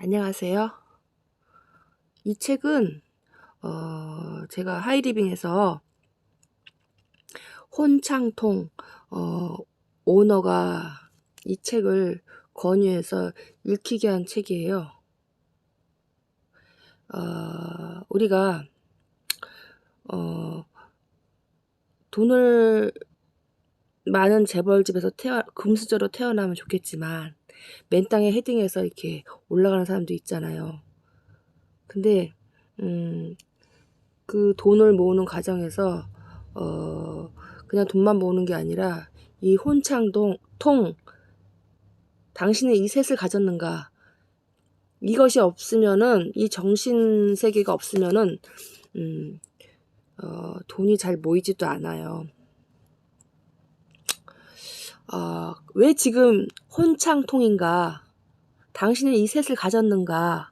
안녕하세요. 이 책은 제가 하이리빙에서 혼창통 오너가 이 책을 권유해서 읽히게 한 책이에요. 우리가 돈을 많은 재벌집에서 금수저로 태어나면 좋겠지만 맨땅에 헤딩해서 이렇게 올라가는 사람도 있잖아요. 근데 그 돈을 모으는 과정에서 그냥 돈만 모으는 게 아니라 이 혼창통 당신은 이 셋을 가졌는가, 이것이 없으면은, 이 정신 세계가 없으면은 돈이 잘 모이지도 않아요. 왜 지금 혼창통인가? 당신은 이 셋을 가졌는가?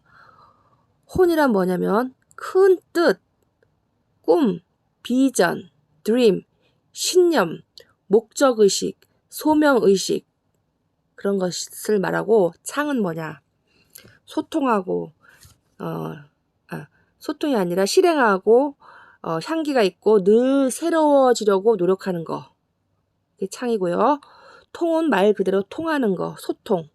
혼이란 뭐냐면 큰 뜻, 꿈, 비전, 드림, 신념, 목적의식, 소명의식, 그런 것을 말하고, 창은 뭐냐? 소통하고 소통이 아니라 실행하고 향기가 있고 늘 새로워지려고 노력하는 거, 이게 창이고요. 통은 말 그대로 통하는 거, 소통,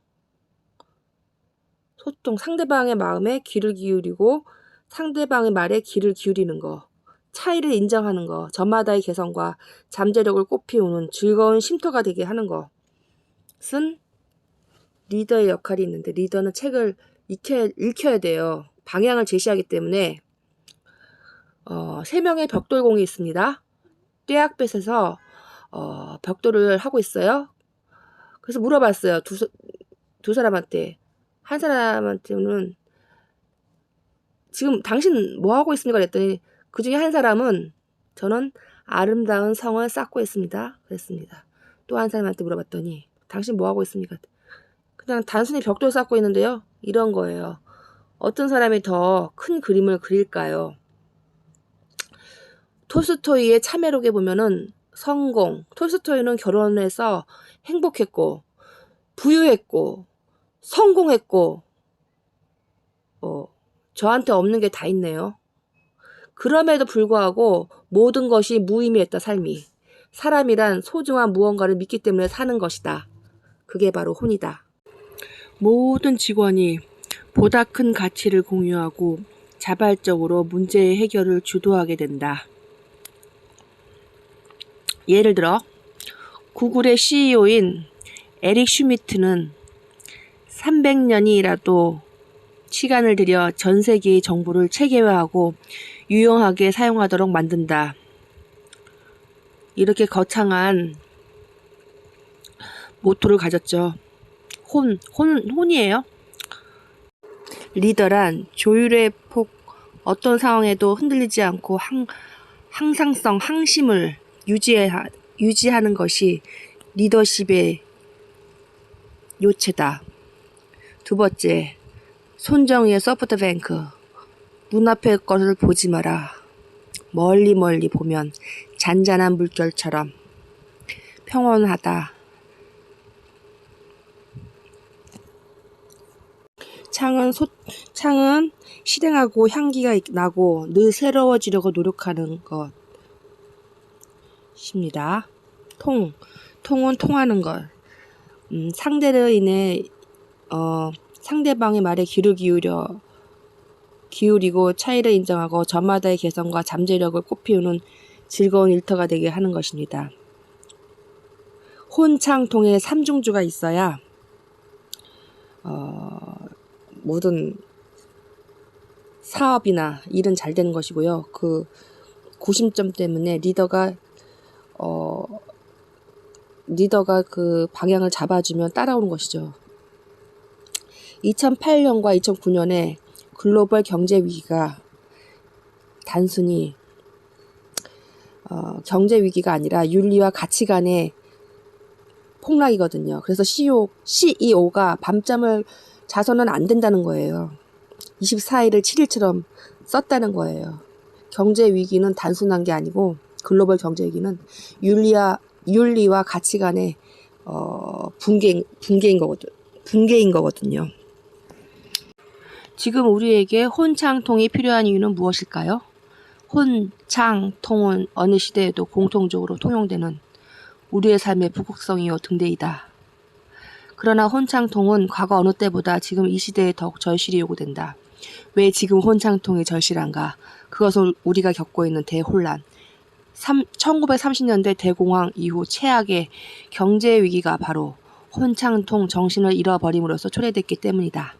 상대방의 마음에 귀를 기울이고 상대방의 말에 귀를 기울이는 거, 차이를 인정하는 거, 저마다의 개성과 잠재력을 꽃피우는 즐거운 쉼터가 되게 하는 것은 리더의 역할이 있는데, 리더는 책을 읽혀야 돼요. 방향을 제시하기 때문에 3명의 벽돌공이 있습니다. 떼약볕에서 벽돌을 하고 있어요. 그래서 물어봤어요. 두 사람한테. 한 사람한테는 지금 당신 뭐 하고 있습니까? 그랬더니 그 중에 한 사람은 저는 아름다운 성을 쌓고 있습니다. 그랬습니다. 또 한 사람한테 물어봤더니 당신 뭐 하고 있습니까? 그냥 단순히 벽돌 쌓고 있는데요. 이런 거예요. 어떤 사람이 더 큰 그림을 그릴까요? 톨스토이의 참회록에 보면은 성공, 톨스토이는 결혼해서 행복했고 부유했고 성공했고 저한테 없는 게 다 있네요. 그럼에도 불구하고 모든 것이 무의미했다. 삶이, 사람이란 소중한 무언가를 믿기 때문에 사는 것이다. 그게 바로 혼이다. 모든 직원이 보다 큰 가치를 공유하고 자발적으로 문제의 해결을 주도하게 된다. 예를 들어 구글의 CEO인 에릭 슈미트는 300년이라도 시간을 들여 전 세계의 정보를 체계화하고 유용하게 사용하도록 만든다. 이렇게 거창한 모토를 가졌죠. 혼이에요. 리더란 조율의 폭, 어떤 상황에도 흔들리지 않고 항상성, 항심을 유지하는 것이 리더십의 요체다. 두 번째, 손정희의 소프트뱅크. 눈앞의 것을 보지 마라. 멀리 보면 잔잔한 물결처럼 평온하다. 창은 실행하고 향기가 나고 늘 새로워지려고 노력하는 것입니다. 통은 통하는 것. 상대로 인해 상대방의 말에 귀를 기울이고 차이를 인정하고 저마다의 개성과 잠재력을 꽃피우는 즐거운 일터가 되게 하는 것입니다. 혼창통에 3중주가 있어야 모든 사업이나 일은 잘 되는 것이고요. 그 구심점 때문에 리더가 그 방향을 잡아주면 따라오는 것이죠. 2008년과 2009년에 글로벌 경제 위기가 단순히 경제 위기가 아니라 윤리와 가치관의 폭락이거든요. 그래서 CEO가 밤잠을 자서는 안 된다는 거예요. 24일을 7일처럼 썼다는 거예요. 경제 위기는 단순한 게 아니고, 글로벌 경제 위기는 윤리와 가치관의 붕괴인 거거든요. 지금 우리에게 혼창통이 필요한 이유는 무엇일까요? 혼창통은 어느 시대에도 공통적으로 통용되는 우리의 삶의 북극성이요 등대이다. 그러나 혼창통은 과거 어느 때보다 지금 이 시대에 더욱 절실히 요구된다. 왜 지금 혼창통이 절실한가? 그것은 우리가 겪고 있는 대혼란, 1930년대 대공황 이후 최악의 경제 위기가 바로 혼창통 정신을 잃어버림으로써 초래됐기 때문이다.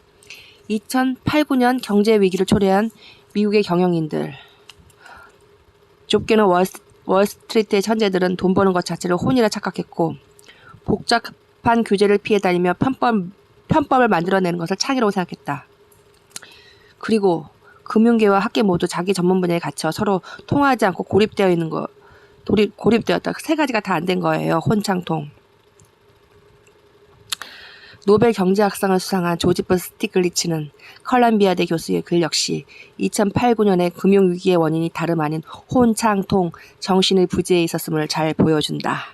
2008-9년 경제 위기를 초래한 미국의 경영인들, 좁게는 월스트리트의 천재들은 돈 버는 것 자체를 혼이라 착각했고 복잡한 규제를 피해 다니며 편법을 만들어내는 것을 창의라고 생각했다. 그리고 금융계와 학계 모두 자기 전문 분야에 갇혀 서로 통하지 않고 고립되었다. 세 가지가 다 안 된 거예요. 혼창통. 노벨 경제학상을 수상한 조지프 스티글리츠는 컬럼비아대 교수의 글 역시 2008-9년의 금융위기의 원인이 다름 아닌 혼창통 정신의 부재에 있었음을 잘 보여준다.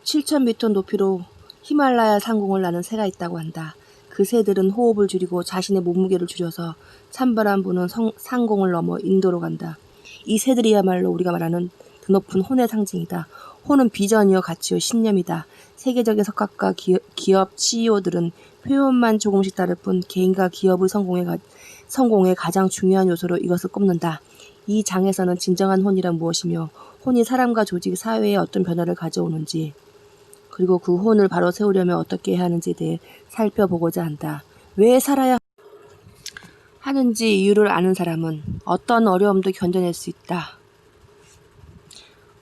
7,000m 높이로 히말라야 상공을 나는 새가 있다고 한다. 그 새들은 호흡을 줄이고 자신의 몸무게를 줄여서 찬바람 부는 상공을 넘어 인도로 간다. 이 새들이야말로 우리가 말하는 드높은 혼의 상징이다. 혼은 비전이요 가치요 신념이다. 세계적인 석학과 기업 CEO들은 표현만 조금씩 다를 뿐 개인과 기업의 성공의 가장 중요한 요소로 이것을 꼽는다. 이 장에서는 진정한 혼이란 무엇이며 혼이 사람과 조직, 사회에 어떤 변화를 가져오는지 그리고 그 혼을 바로 세우려면 어떻게 해야 하는지에 대해 살펴보고자 한다. 왜 살아야 하는지 이유를 아는 사람은 어떤 어려움도 견뎌낼 수 있다.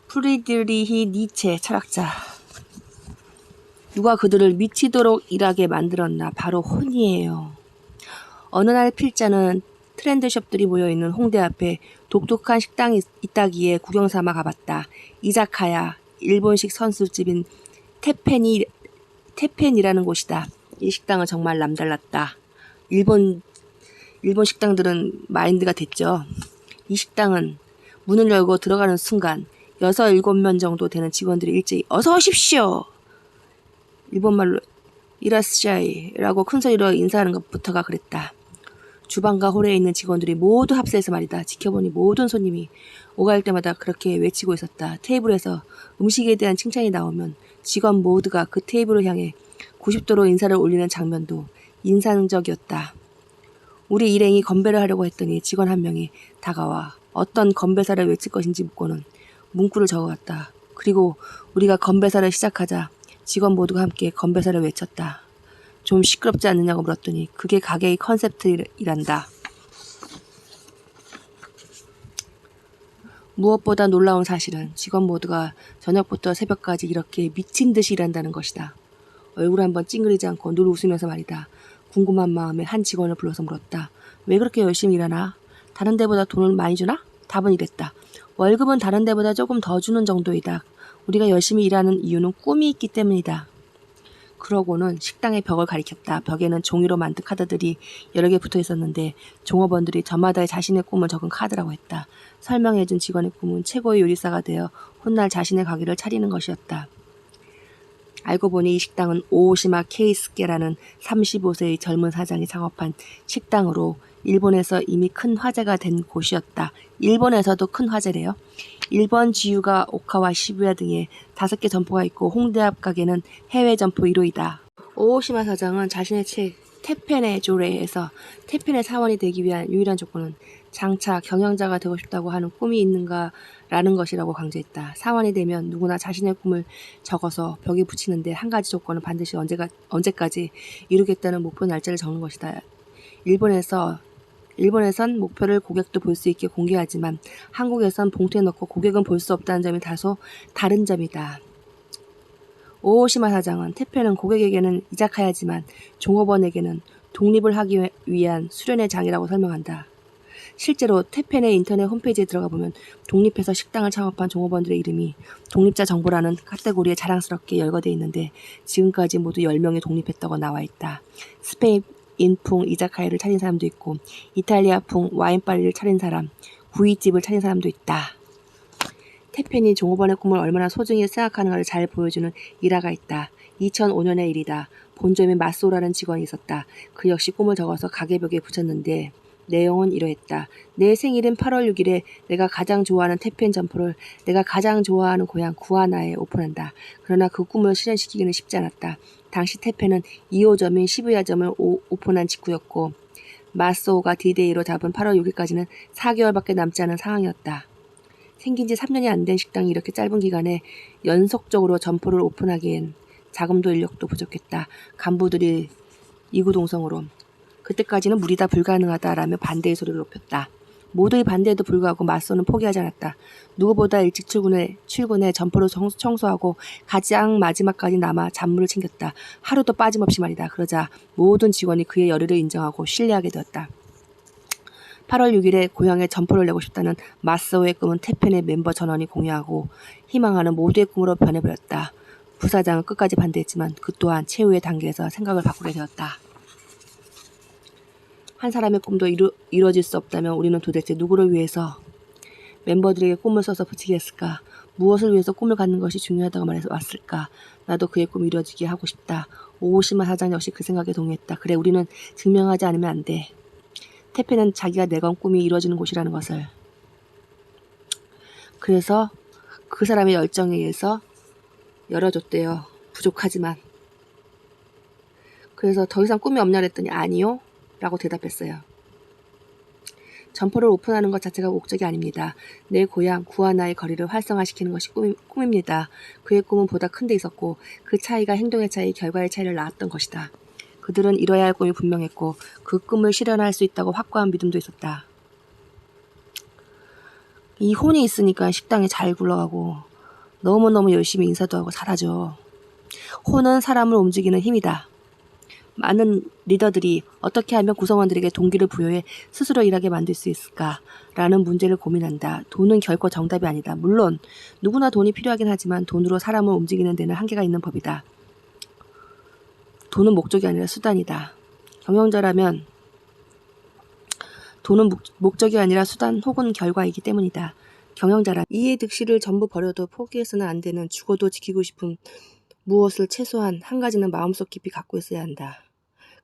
프리드리히 니체 철학자. 누가 그들을 미치도록 일하게 만들었나? 바로 혼이에요. 어느 날 필자는 트렌드숍들이 모여있는 홍대 앞에 독특한 식당이 있다기에 구경삼아 가봤다. 이자카야, 일본식 선술집인 테펜이라는 곳이다. 이 식당은 정말 남달랐다. 일본 식당들은 마인드가 됐죠. 이 식당은 문을 열고 들어가는 순간 6-7명 정도 되는 직원들이 일제히 어서 오십시오. 일본말로 이라스샤이라고 큰소리로 인사하는 것부터가 그랬다. 주방과 홀에 있는 직원들이 모두 합세해서 말이다. 지켜보니 모든 손님이 오갈 때마다 그렇게 외치고 있었다. 테이블에서 음식에 대한 칭찬이 나오면 직원 모두가 그 테이블을 향해 90도로 인사를 올리는 장면도 인상적이었다. 우리 일행이 건배를 하려고 했더니 직원 한 명이 다가와 어떤 건배사를 외칠 것인지 묻고는 문구를 적어갔다. 그리고 우리가 건배사를 시작하자 직원 모두가 함께 건배사를 외쳤다. 좀 시끄럽지 않느냐고 물었더니 그게 가게의 컨셉트이란다. 무엇보다 놀라운 사실은 직원 모두가 저녁부터 새벽까지 이렇게 미친 듯이 일한다는 것이다. 얼굴 한번 찡그리지 않고 늘 웃으면서 말이다. 궁금한 마음에 한 직원을 불러서 물었다. 왜 그렇게 열심히 일하나? 다른 데보다 돈을 많이 주나? 답은 이랬다. 월급은 다른 데보다 조금 더 주는 정도이다. 우리가 열심히 일하는 이유는 꿈이 있기 때문이다. 그러고는 식당의 벽을 가리켰다. 벽에는 종이로 만든 카드들이 여러 개 붙어 있었는데 종업원들이 저마다 자신의 꿈을 적은 카드라고 했다. 설명해준 직원의 꿈은 최고의 요리사가 되어 훗날 자신의 가게를 차리는 것이었다. 알고 보니 이 식당은 오오시마 케이스케라는 35세의 젊은 사장이 창업한 식당으로 일본에서 이미 큰 화제가 된 곳이었다. 일본에서도 큰 화제래요. 일본 지유가 오카와 시부야 등에 5개 점포가 있고 홍대 앞 가게는 해외 점포 1호이다. 오오시마 사장은 자신의 책 테펜의 조례에서 테펜의 사원이 되기 위한 유일한 조건은 장차 경영자가 되고 싶다고 하는 꿈이 있는가라는 것이라고 강조했다. 사원이 되면 누구나 자신의 꿈을 적어서 벽에 붙이는데 한 가지 조건은 반드시 언제까지 이루겠다는 목표 날짜를 적는 것이다. 일본에선 목표를 고객도 볼 수 있게 공개하지만 한국에선 봉투에 넣고 고객은 볼 수 없다는 점이 다소 다른 점이다. 오오시마 사장은 테펜은 고객에게는 이자카야지만 종업원에게는 독립을 하기 위한 수련의 장이라고 설명한다. 실제로 테펜의 인터넷 홈페이지에 들어가 보면 독립해서 식당을 창업한 종업원들의 이름이 독립자 정보라는 카테고리에 자랑스럽게 열거되어 있는데 지금까지 모두 10명이 독립했다고 나와 있다. 스페인풍 이자카야를 차린 사람도 있고 이탈리아풍 와인바리를 차린 사람, 구이집을 차린 사람도 있다. 테펜이 종업원의 꿈을 얼마나 소중히 생각하는가를 잘 보여주는 일화가 있다. 2005년의 일이다. 본점에 마소라는 직원이 있었다. 그 역시 꿈을 적어서 가계벽에 붙였는데 내용은 이러했다. 내 생일은 8월 6일에 내가 가장 좋아하는 태펜 점포를 내가 가장 좋아하는 고향 구아나에 오픈한다. 그러나 그 꿈을 실현시키기는 쉽지 않았다. 당시 태펜은 2호점인 시부야점을 오픈한 직후였고 마소가 디데이로 잡은 8월 6일까지는 4개월밖에 남지 않은 상황이었다. 생긴 지 3년이 안 된 식당이 이렇게 짧은 기간에 연속적으로 점포를 오픈하기엔 자금도 인력도 부족했다. 간부들이 이구동성으로 그때까지는 무리다 불가능하다라며 반대의 소리를 높였다. 모두의 반대에도 불구하고 마소는 포기하지 않았다. 누구보다 일찍 출근해 점포를 청소하고 가장 마지막까지 남아 잡물을 챙겼다. 하루도 빠짐없이 말이다. 그러자 모든 직원이 그의 열의를 인정하고 신뢰하게 되었다. 8월 6일에 고향에 점포를 내고 싶다는 마소의 꿈은 태펜의 멤버 전원이 공유하고 희망하는 모두의 꿈으로 변해버렸다. 부사장은 끝까지 반대했지만 그 또한 최후의 단계에서 생각을 바꾸게 되었다. 한 사람의 꿈도 이루어질 수 없다면 우리는 도대체 누구를 위해서 멤버들에게 꿈을 써서 붙이게 했을까? 무엇을 위해서 꿈을 갖는 것이 중요하다고 말해서 왔을까? 나도 그의 꿈이 이루어지게 하고 싶다. 오오시마 사장 역시 그 생각에 동의했다. 그래, 우리는 증명하지 않으면 안 돼. 태페는 자기가 내건 꿈이 이루어지는 곳이라는 것을. 그래서 그 사람의 열정에 의해서 열어줬대요. 부족하지만. 그래서 더 이상 꿈이 없냐 그랬더니 아니요 라고 대답했어요. 점포를 오픈하는 것 자체가 목적이 아닙니다. 내 고향 구아나의 거리를 활성화시키는 것이 꿈입니다. 그의 꿈은 보다 큰 데 있었고 그 차이가 행동의 차이, 결과의 차이를 낳았던 것이다. 그들은 이뤄야 할 꿈이 분명했고 그 꿈을 실현할 수 있다고 확고한 믿음도 있었다. 이 혼이 있으니까 식당이 잘 굴러가고 너무너무 열심히 인사도 하고 잘하죠. 혼은 사람을 움직이는 힘이다. 많은 리더들이 어떻게 하면 구성원들에게 동기를 부여해 스스로 일하게 만들 수 있을까라는 문제를 고민한다. 돈은 결코 정답이 아니다. 물론 누구나 돈이 필요하긴 하지만 돈으로 사람을 움직이는 데는 한계가 있는 법이다. 돈은 목적이 아니라 수단이다. 경영자라면 돈은 목적이 아니라 수단 혹은 결과이기 때문이다. 경영자란 이해 득실을 전부 버려도 포기해서는 안 되는 죽어도 지키고 싶은 무엇을 최소한 한 가지는 마음속 깊이 갖고 있어야 한다.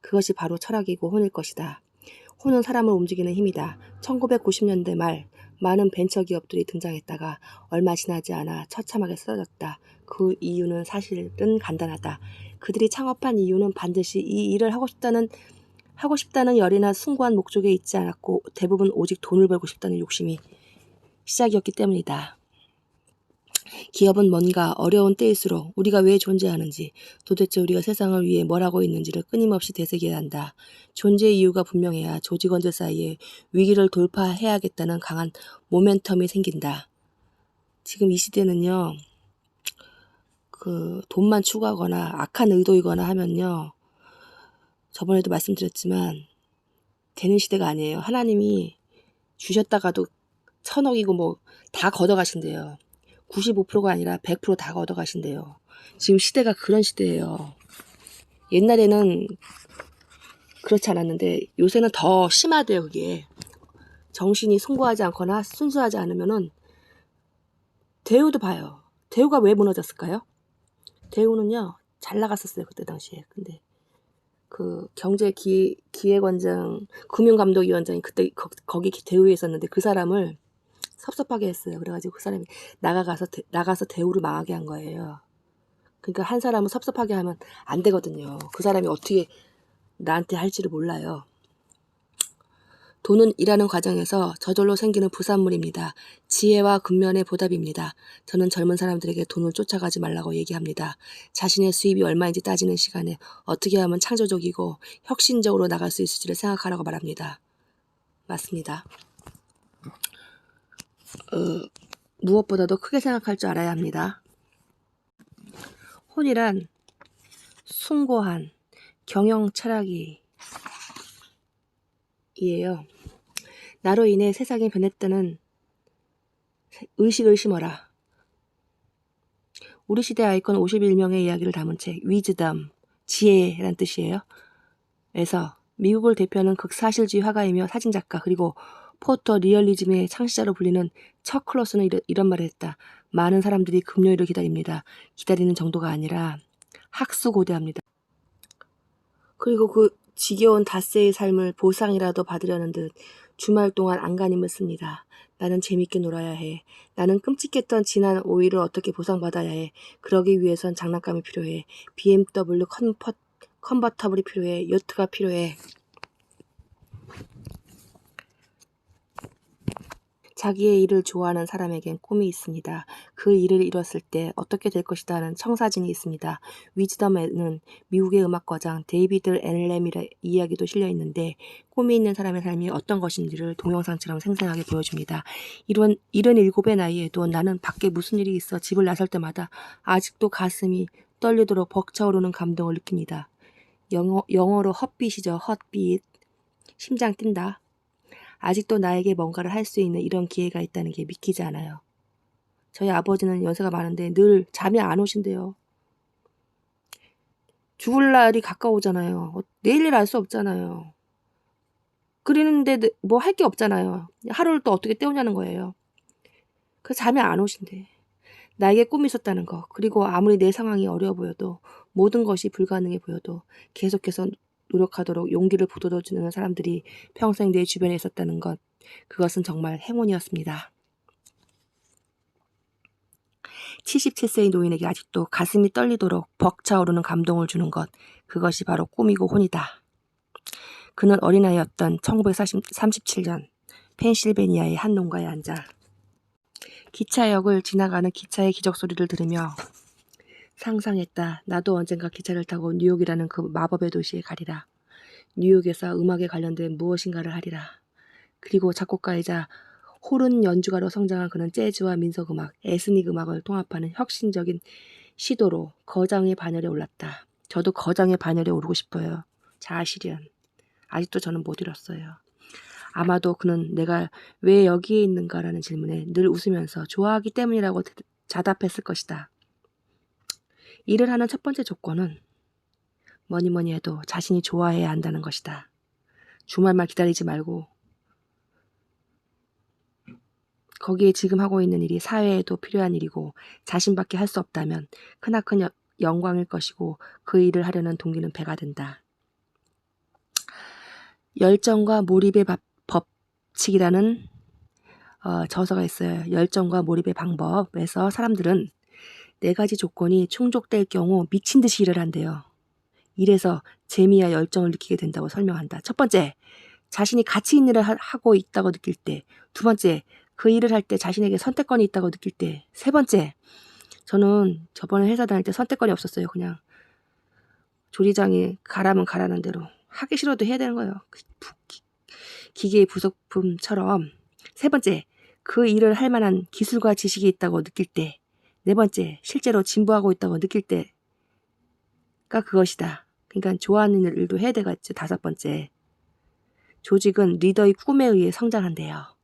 그것이 바로 철학이고 혼일 것이다. 혼은 사람을 움직이는 힘이다. 1990년대 말 많은 벤처 기업들이 등장했다가 얼마 지나지 않아 처참하게 쓰러졌다. 그 이유는 사실은 간단하다. 그들이 창업한 이유는 반드시 이 일을 하고 싶다는 열이나 숭고한 목적에 있지 않았고 대부분 오직 돈을 벌고 싶다는 욕심이 시작이었기 때문이다. 기업은 뭔가 어려운 때일수록 우리가 왜 존재하는지, 도대체 우리가 세상을 위해 뭘 하고 있는지를 끊임없이 되새겨야 한다. 존재의 이유가 분명해야 조직원들 사이에 위기를 돌파해야겠다는 강한 모멘텀이 생긴다. 지금 이 시대는요, 돈만 추구하거나 악한 의도이거나 하면요, 저번에도 말씀드렸지만 되는 시대가 아니에요. 하나님이 주셨다가도 1000억이고 다 걷어가신대요. 95%가 아니라 100% 다 걷어가신대요. 지금 시대가 그런 시대예요. 옛날에는 그렇지 않았는데 요새는 더 심하대요. 그게 정신이 숭고하지 않거나 순수하지 않으면은 대우도 봐요. 대우가 왜 무너졌을까요? 대우는요 잘 나갔었어요 그때 당시에. 근데 그 경제기획원장 금융감독위원장이 그때 거기 대우에 있었는데 그 사람을 섭섭하게 했어요. 그래가지고 그 사람이 나가서 대우를 망하게 한 거예요. 그러니까 한 사람을 섭섭하게 하면 안 되거든요. 그 사람이 어떻게 나한테 할지를 몰라요. 돈은 일하는 과정에서 저절로 생기는 부산물입니다. 지혜와 근면의 보답입니다. 저는 젊은 사람들에게 돈을 쫓아가지 말라고 얘기합니다. 자신의 수입이 얼마인지 따지는 시간에 어떻게 하면 창조적이고 혁신적으로 나갈 수 있을지를 생각하라고 말합니다. 맞습니다. 무엇보다도 크게 생각할 줄 알아야 합니다. 혼이란 숭고한 경영 철학이에요. 나로 인해 세상이 변했다는 의식을 심어라. 우리 시대 아이콘 51명의 이야기를 담은 책 위즈덤, 지혜란 뜻이에요. 에서 미국을 대표하는 극사실주의 화가이며 사진작가 그리고 포토 리얼리즘의 창시자로 불리는 척 클로스는 이런 말을 했다. 많은 사람들이 금요일을 기다립니다. 기다리는 정도가 아니라 학수고대합니다. 그리고 그 지겨운 닷새의 삶을 보상이라도 받으려는 듯 주말 동안 안간힘을 씁니다. 나는 재밌게 놀아야 해. 나는 끔찍했던 지난 5일을 어떻게 보상받아야 해. 그러기 위해선 장난감이 필요해. BMW 컨버터블이 필요해. 요트가 필요해. 자기의 일을 좋아하는 사람에겐 꿈이 있습니다. 그 일을 이뤘을 때 어떻게 될 것이다 하는 청사진이 있습니다. 위즈덤에는 미국의 음악과장 데이비드 앨램의 이야기도 실려 있는데 꿈이 있는 사람의 삶이 어떤 것인지를 동영상처럼 생생하게 보여줍니다. 77의 나이에도 나는 밖에 무슨 일이 있어 집을 나설 때마다 아직도 가슴이 떨리도록 벅차오르는 감동을 느낍니다. 영어로 헛빛이죠. 헛빛. 심장 뛴다. 아직도 나에게 뭔가를 할 수 있는 이런 기회가 있다는 게 믿기지 않아요. 저희 아버지는 연세가 많은데 늘 잠이 안 오신대요. 죽을 날이 가까우잖아요. 내일 알 수 없잖아요. 그러는데 뭐 할 게 없잖아요. 하루를 또 어떻게 때우냐는 거예요. 그래서 잠이 안 오신대. 나에게 꿈이 있었다는 거. 그리고 아무리 내 상황이 어려워 보여도 모든 것이 불가능해 보여도 계속해서 노력하도록 용기를 북돋아주는 사람들이 평생 내 주변에 있었다는 것. 그것은 정말 행운이었습니다. 77세의 노인에게 아직도 가슴이 떨리도록 벅차오르는 감동을 주는 것. 그것이 바로 꿈이고 혼이다. 그는 어린아이였던 1937년 펜실베니아의 한 농가에 앉아 기차역을 지나가는 기차의 기적 소리를 들으며 상상했다. 나도 언젠가 기차를 타고 뉴욕이라는 그 마법의 도시에 가리라. 뉴욕에서 음악에 관련된 무엇인가를 하리라. 그리고 작곡가이자 호른 연주가로 성장한 그는 재즈와 민속음악, 에스닉 음악을 통합하는 혁신적인 시도로 거장의 반열에 올랐다. 저도 거장의 반열에 오르고 싶어요. 자아실현. 아직도 저는 못 이뤘어요. 아마도 그는 내가 왜 여기에 있는가라는 질문에 늘 웃으면서 좋아하기 때문이라고 자답했을 것이다. 일을 하는 첫 번째 조건은 뭐니 해도 자신이 좋아해야 한다는 것이다. 주말만 기다리지 말고 거기에 지금 하고 있는 일이 사회에도 필요한 일이고 자신밖에 할 수 없다면 크나큰 영광일 것이고 그 일을 하려는 동기는 배가 된다. 열정과 몰입의 법칙이라는 저서가 있어요. 열정과 몰입의 방법에서 사람들은 4가지 조건이 충족될 경우 미친 듯이 일을 한대요. 일에서 재미와 열정을 느끼게 된다고 설명한다. 첫 번째, 자신이 가치 있는 일을 하고 있다고 느낄 때. 두 번째, 그 일을 할 때 자신에게 선택권이 있다고 느낄 때. 세 번째, 저는 저번에 회사 다닐 때 선택권이 없었어요. 그냥 조리장이 가라면 가라는 대로 하기 싫어도 해야 되는 거예요. 기계의 부속품처럼. 세 번째, 그 일을 할 만한 기술과 지식이 있다고 느낄 때. 네 번째, 실제로 진보하고 있다고 느낄 때가 그것이다. 그러니까 좋아하는 일도 해야 되겠죠. 5번째, 조직은 리더의 꿈에 의해 성장한대요.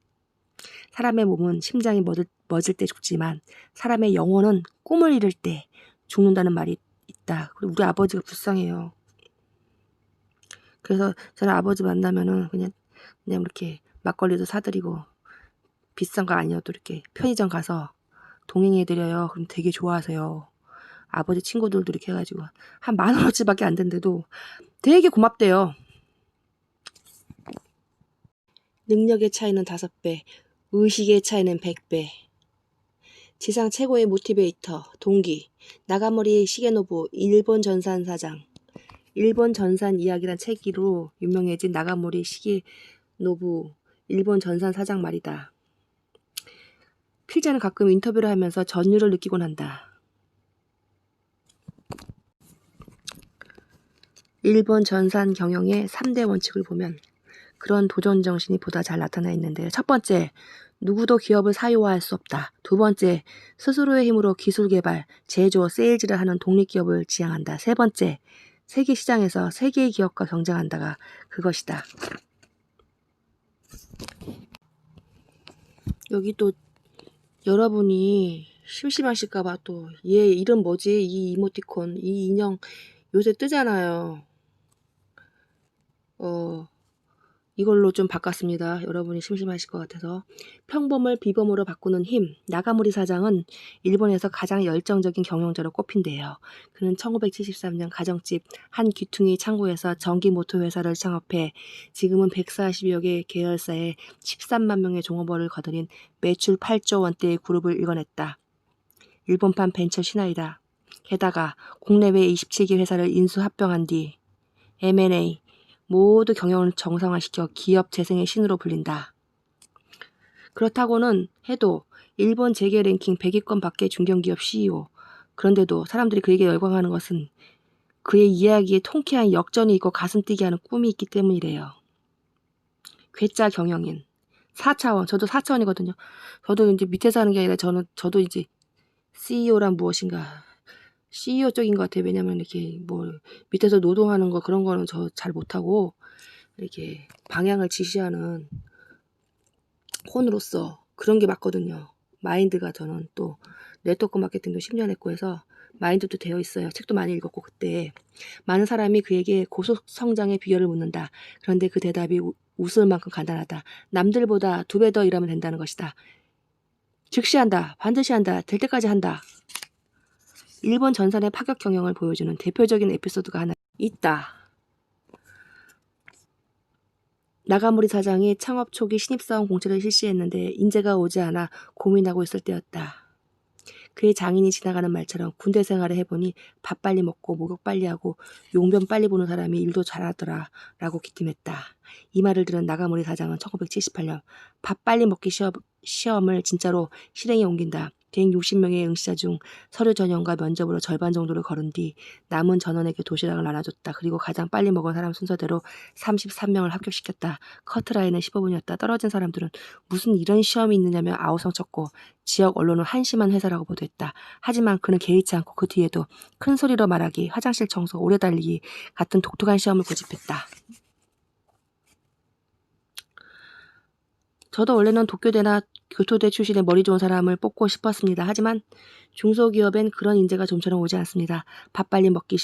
사람의 몸은 심장이 멎을 때 죽지만 사람의 영혼은 꿈을 이룰 때 죽는다는 말이 있다. 그리고 우리 아버지가 불쌍해요. 그래서 저는 아버지 만나면은 그냥 이렇게 막걸리도 사드리고 비싼 거 아니어도 이렇게 편의점 가서 동행해드려요. 그럼 되게 좋아하세요. 아버지 친구들도 이렇게 해가지고 한 10,000원어치밖에 안 된대도 되게 고맙대요. 능력의 차이는 5배, 의식의 차이는 100배. 지상 최고의 모티베이터, 동기, 나가모리 시게노부 일본 전산 사장. 일본 전산 이야기란 책으로 유명해진 나가모리 시게노부 일본 전산 사장 말이다. 필자는 가끔 인터뷰를 하면서 전율을 느끼곤 한다. 일본 전산 경영의 3대 원칙을 보면 그런 도전 정신이 보다 잘 나타나 있는데, 첫 번째, 누구도 기업을 사유화할 수 없다. 두 번째, 스스로의 힘으로 기술 개발, 제조, 세일즈를 하는 독립기업을 지향한다. 세 번째, 세계 시장에서 세계의 기업과 경쟁한다가 그것이다. 여기 또 여러분이 심심하실까봐 또 얘 이름 뭐지? 이 이모티콘, 이 인형 요새 뜨잖아요. 이걸로 좀 바꿨습니다. 여러분이 심심하실 것 같아서. 평범을 비범으로 바꾸는 힘. 나가무리 사장은 일본에서 가장 열정적인 경영자로 꼽힌대요. 그는 1973년 가정집 한 귀퉁이 창고에서 전기모터 회사를 창업해 지금은 140여 개 계열사에 13만 명의 종업원을 거느린 매출 8조 원대의 그룹을 일궈냈다. 일본판 벤처 신화이다. 게다가 국내외 27개 회사를 인수 합병한 뒤 M&A 모두 경영을 정상화시켜 기업 재생의 신으로 불린다. 그렇다고는 해도 일본 재계 랭킹 100위권 밖의 중견기업 CEO. 그런데도 사람들이 그에게 열광하는 것은 그의 이야기에 통쾌한 역전이 있고 가슴 뛰게 하는 꿈이 있기 때문이래요. 괴짜 경영인. 4차원. 저도 4차원이거든요. 저도 이제 밑에서 하는 게 아니라 저도 이제 CEO란 무엇인가. CEO 쪽인 것 같아요. 왜냐면 이렇게 뭐 밑에서 노동하는 거 그런 거는 저 잘 못하고 이렇게 방향을 지시하는 혼으로서 그런 게 맞거든요. 마인드가 저는 또 네트워크 마케팅도 10년 했고 해서 마인드도 되어 있어요. 책도 많이 읽었고 그때 많은 사람이 그에게 고속 성장의 비결을 묻는다. 그런데 그 대답이 웃을 만큼 간단하다. 남들보다 2배 더 일하면 된다는 것이다. 즉시 한다. 반드시 한다. 될 때까지 한다. 일본 전선의 파격 경영을 보여주는 대표적인 에피소드가 하나 있다. 나가무리 사장이 창업 초기 신입사원 공채를 실시했는데 인재가 오지 않아 고민하고 있을 때였다. 그의 장인이 지나가는 말처럼 군대 생활을 해보니 밥 빨리 먹고 목욕 빨리 하고 용변 빨리 보는 사람이 일도 잘하더라 라고 기침했다. 이 말을 들은 나가무리 사장은 1978년 밥 빨리 먹기 시험을 진짜로 실행에 옮긴다. 160명의 응시자 중 서류 전형과 면접으로 절반 정도를 거른 뒤 남은 전원에게 도시락을 나눠줬다. 그리고 가장 빨리 먹은 사람 순서대로 33명을 합격시켰다. 커트라인은 15분이었다. 떨어진 사람들은 무슨 이런 시험이 있느냐며 아우성쳤고 지역 언론은 한심한 회사라고 보도했다. 하지만 그는 개의치 않고 그 뒤에도 큰 소리로 말하기, 화장실 청소, 오래 달리기 같은 독특한 시험을 고집했다. 저도 원래는 도쿄대나 교토대 출신의 머리 좋은 사람을 뽑고 싶었습니다. 하지만 중소기업엔 그런 인재가 좀처럼 오지 않습니다. 밥 빨리 먹기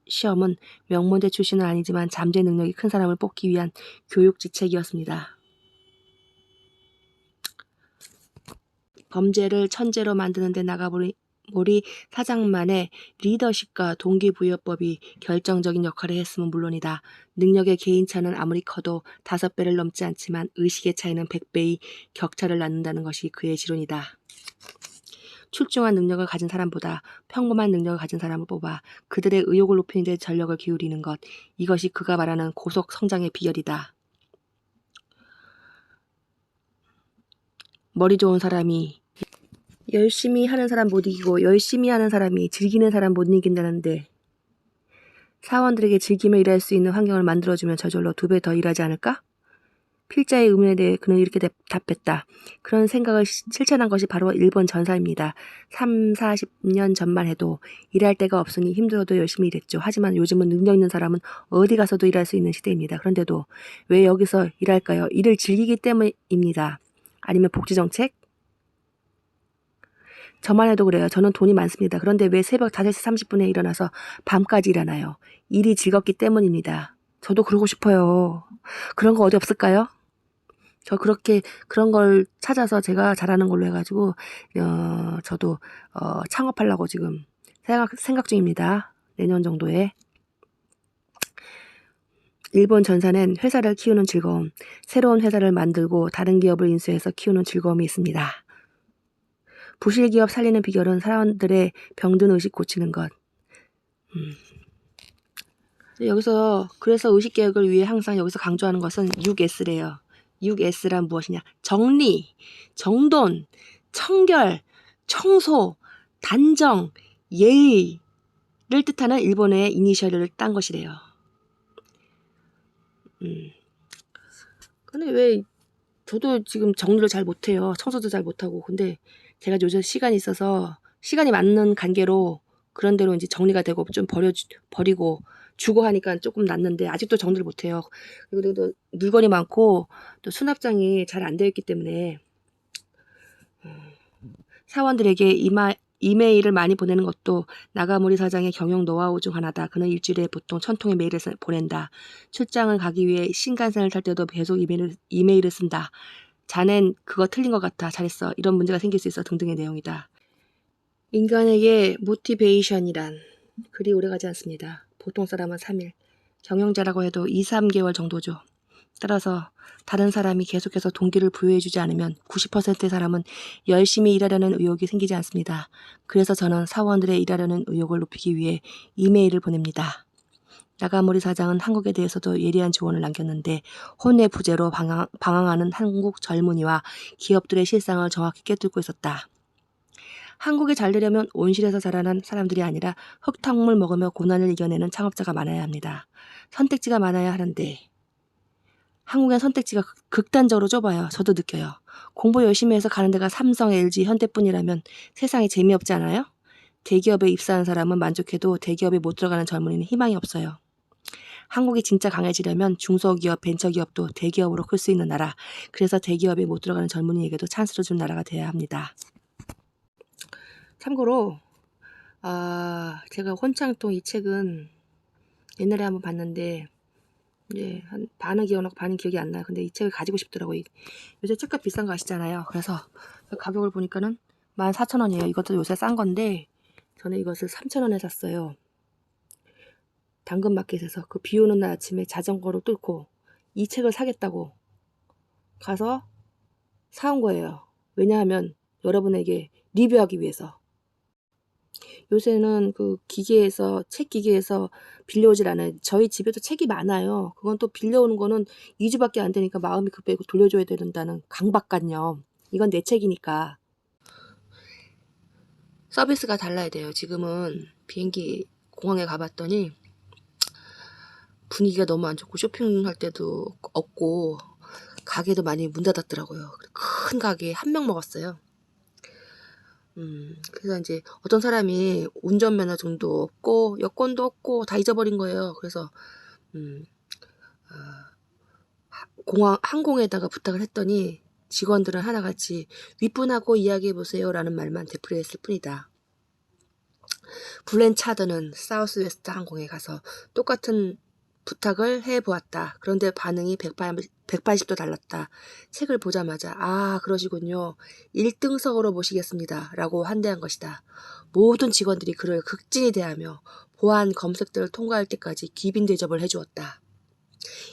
시험은 명문대 출신은 아니지만 잠재 능력이 큰 사람을 뽑기 위한 교육지책이었습니다. 범죄를 천재로 만드는 데 나가버린 사장만의 리더십과 동기부여법이 결정적인 역할을 했으면 물론이다. 능력의 개인차는 아무리 커도 5배를 넘지 않지만 의식의 차이는 100배의 격차를 낳는다는 것이 그의 지론이다. 출중한 능력을 가진 사람보다 평범한 능력을 가진 사람을 뽑아 그들의 의욕을 높이는 데 전력을 기울이는 것. 이것이 그가 말하는 고속 성장의 비결이다. 머리 좋은 사람이 열심히 하는 사람 못 이기고 열심히 하는 사람이 즐기는 사람 못 이긴다는데 사원들에게 즐기며 일할 수 있는 환경을 만들어주면 저절로 2배 더 일하지 않을까? 필자의 의문에 대해 그는 이렇게 답했다. 그런 생각을 실천한 것이 바로 일본 전사입니다. 3, 40년 전만 해도 일할 데가 없으니 힘들어도 열심히 일했죠. 하지만 요즘은 능력 있는 사람은 어디 가서도 일할 수 있는 시대입니다. 그런데도 왜 여기서 일할까요? 일을 즐기기 때문입니다. 아니면 복지정책? 저만 해도 그래요. 저는 돈이 많습니다. 그런데 왜 새벽 5시 30분에 일어나서 밤까지 일하나요? 일이 즐겁기 때문입니다. 저도 그러고 싶어요. 그런 거 어디 없을까요? 저 그런 걸 찾아서 제가 잘하는 걸로 해가지고 저도 창업하려고 지금 생각 중입니다. 내년 정도에. 일본 전사는 회사를 키우는 즐거움, 새로운 회사를 만들고 다른 기업을 인수해서 키우는 즐거움이 있습니다. 부실 기업 살리는 비결은 사람들의 병든 의식 고치는 것. 그래서 의식 개혁을 위해 항상 여기서 강조하는 것은 6S래요. 6S란 무엇이냐? 정리, 정돈, 청결, 청소, 단정, 예의를 뜻하는 일본의 이니셜을 딴 것이래요. 근데 왜 저도 지금 정리를 잘 못해요. 청소도 잘 못하고. 근데 제가 요즘 시간이 있어서 시간이 맞는 관계로 그런 대로 이제 정리가 되고 좀 버리고 주고 하니까 조금 낫는데 아직도 정리를 못해요. 그리고 또 물건이 많고 또 수납장이 잘 안 되어 있기 때문에 사원들에게 이메일을 많이 보내는 것도 나가모리 사장의 경영 노하우 중 하나다. 그는 일주일에 보통 1000통의 메일을 보낸다. 출장을 가기 위해 신간선을 탈 때도 계속 이메일을 쓴다. 자넨 그거 틀린 것 같아. 잘했어. 이런 문제가 생길 수 있어. 등등의 내용이다. 인간에게 모티베이션이란 그리 오래가지 않습니다. 보통 사람은 3일, 경영자라고 해도 2, 3개월 정도죠. 따라서 다른 사람이 계속해서 동기를 부여해주지 않으면 90%의 사람은 열심히 일하려는 의욕이 생기지 않습니다. 그래서 저는 사원들의 일하려는 의욕을 높이기 위해 이메일을 보냅니다. 나가모리 사장은 한국에 대해서도 예리한 조언을 남겼는데 혼의 부재로 방황하는 한국 젊은이와 기업들의 실상을 정확히 꿰뚫고 있었다. 한국에 잘 되려면 온실에서 자라난 사람들이 아니라 흙탕물 먹으며 고난을 이겨내는 창업자가 많아야 합니다. 선택지가 많아야 하는데 한국엔 선택지가 극단적으로 좁아요. 저도 느껴요. 공부 열심히 해서 가는 데가 삼성, LG, 현대뿐이라면 세상이 재미없지 않아요? 대기업에 입사한 사람은 만족해도 대기업에 못 들어가는 젊은이는 희망이 없어요. 한국이 진짜 강해지려면 중소기업, 벤처기업도 대기업으로 클 수 있는 나라, 그래서 대기업에 못 들어가는 젊은이에게도 찬스를 준 나라가 돼야 합니다. 참고로 제가 혼창통 이 책은 옛날에 한번 봤는데 한 반은 기억나고 반은 기억이 안 나요. 근데 이 책을 가지고 싶더라고요. 요새 책값 비싼 거 아시잖아요. 그래서 가격을 보니까는 14,000원이에요. 이것도 요새 싼 건데 저는 이것을 3,000원에 샀어요. 당근마켓에서 그 비 오는 날 아침에 자전거로 뚫고 이 책을 사겠다고 가서 사온 거예요. 왜냐하면 여러분에게 리뷰하기 위해서. 요새는 그 책 기계에서 빌려오질 않아요. 저희 집에도 책이 많아요. 그건 또 빌려오는 거는 2주밖에 안 되니까 마음이 급해고 돌려줘야 된다는 강박관념. 이건 내 책이니까. 서비스가 달라야 돼요. 지금은 비행기 공항에 가봤더니 분위기가 너무 안 좋고 쇼핑할 때도 없고 가게도 많이 문 닫았더라고요. 큰 가게에 한 명 먹었어요. 그래서 이제 어떤 사람이 운전면허증도 없고 여권도 없고 다 잊어버린 거예요. 그래서 항공에다가 부탁을 했더니 직원들은 하나같이 윗분하고 이야기해보세요 라는 말만 되풀이했을 뿐이다. 블렌차드는 사우스웨스트 항공에 가서 똑같은 부탁을 해보았다. 그런데 반응이 180도 달랐다. 책을 보자마자 그러시군요. 1등석으로 모시겠습니다. 라고 환대한 것이다. 모든 직원들이 그를 극진히 대하며 보안 검색들을 통과할 때까지 기빈 대접을 해주었다.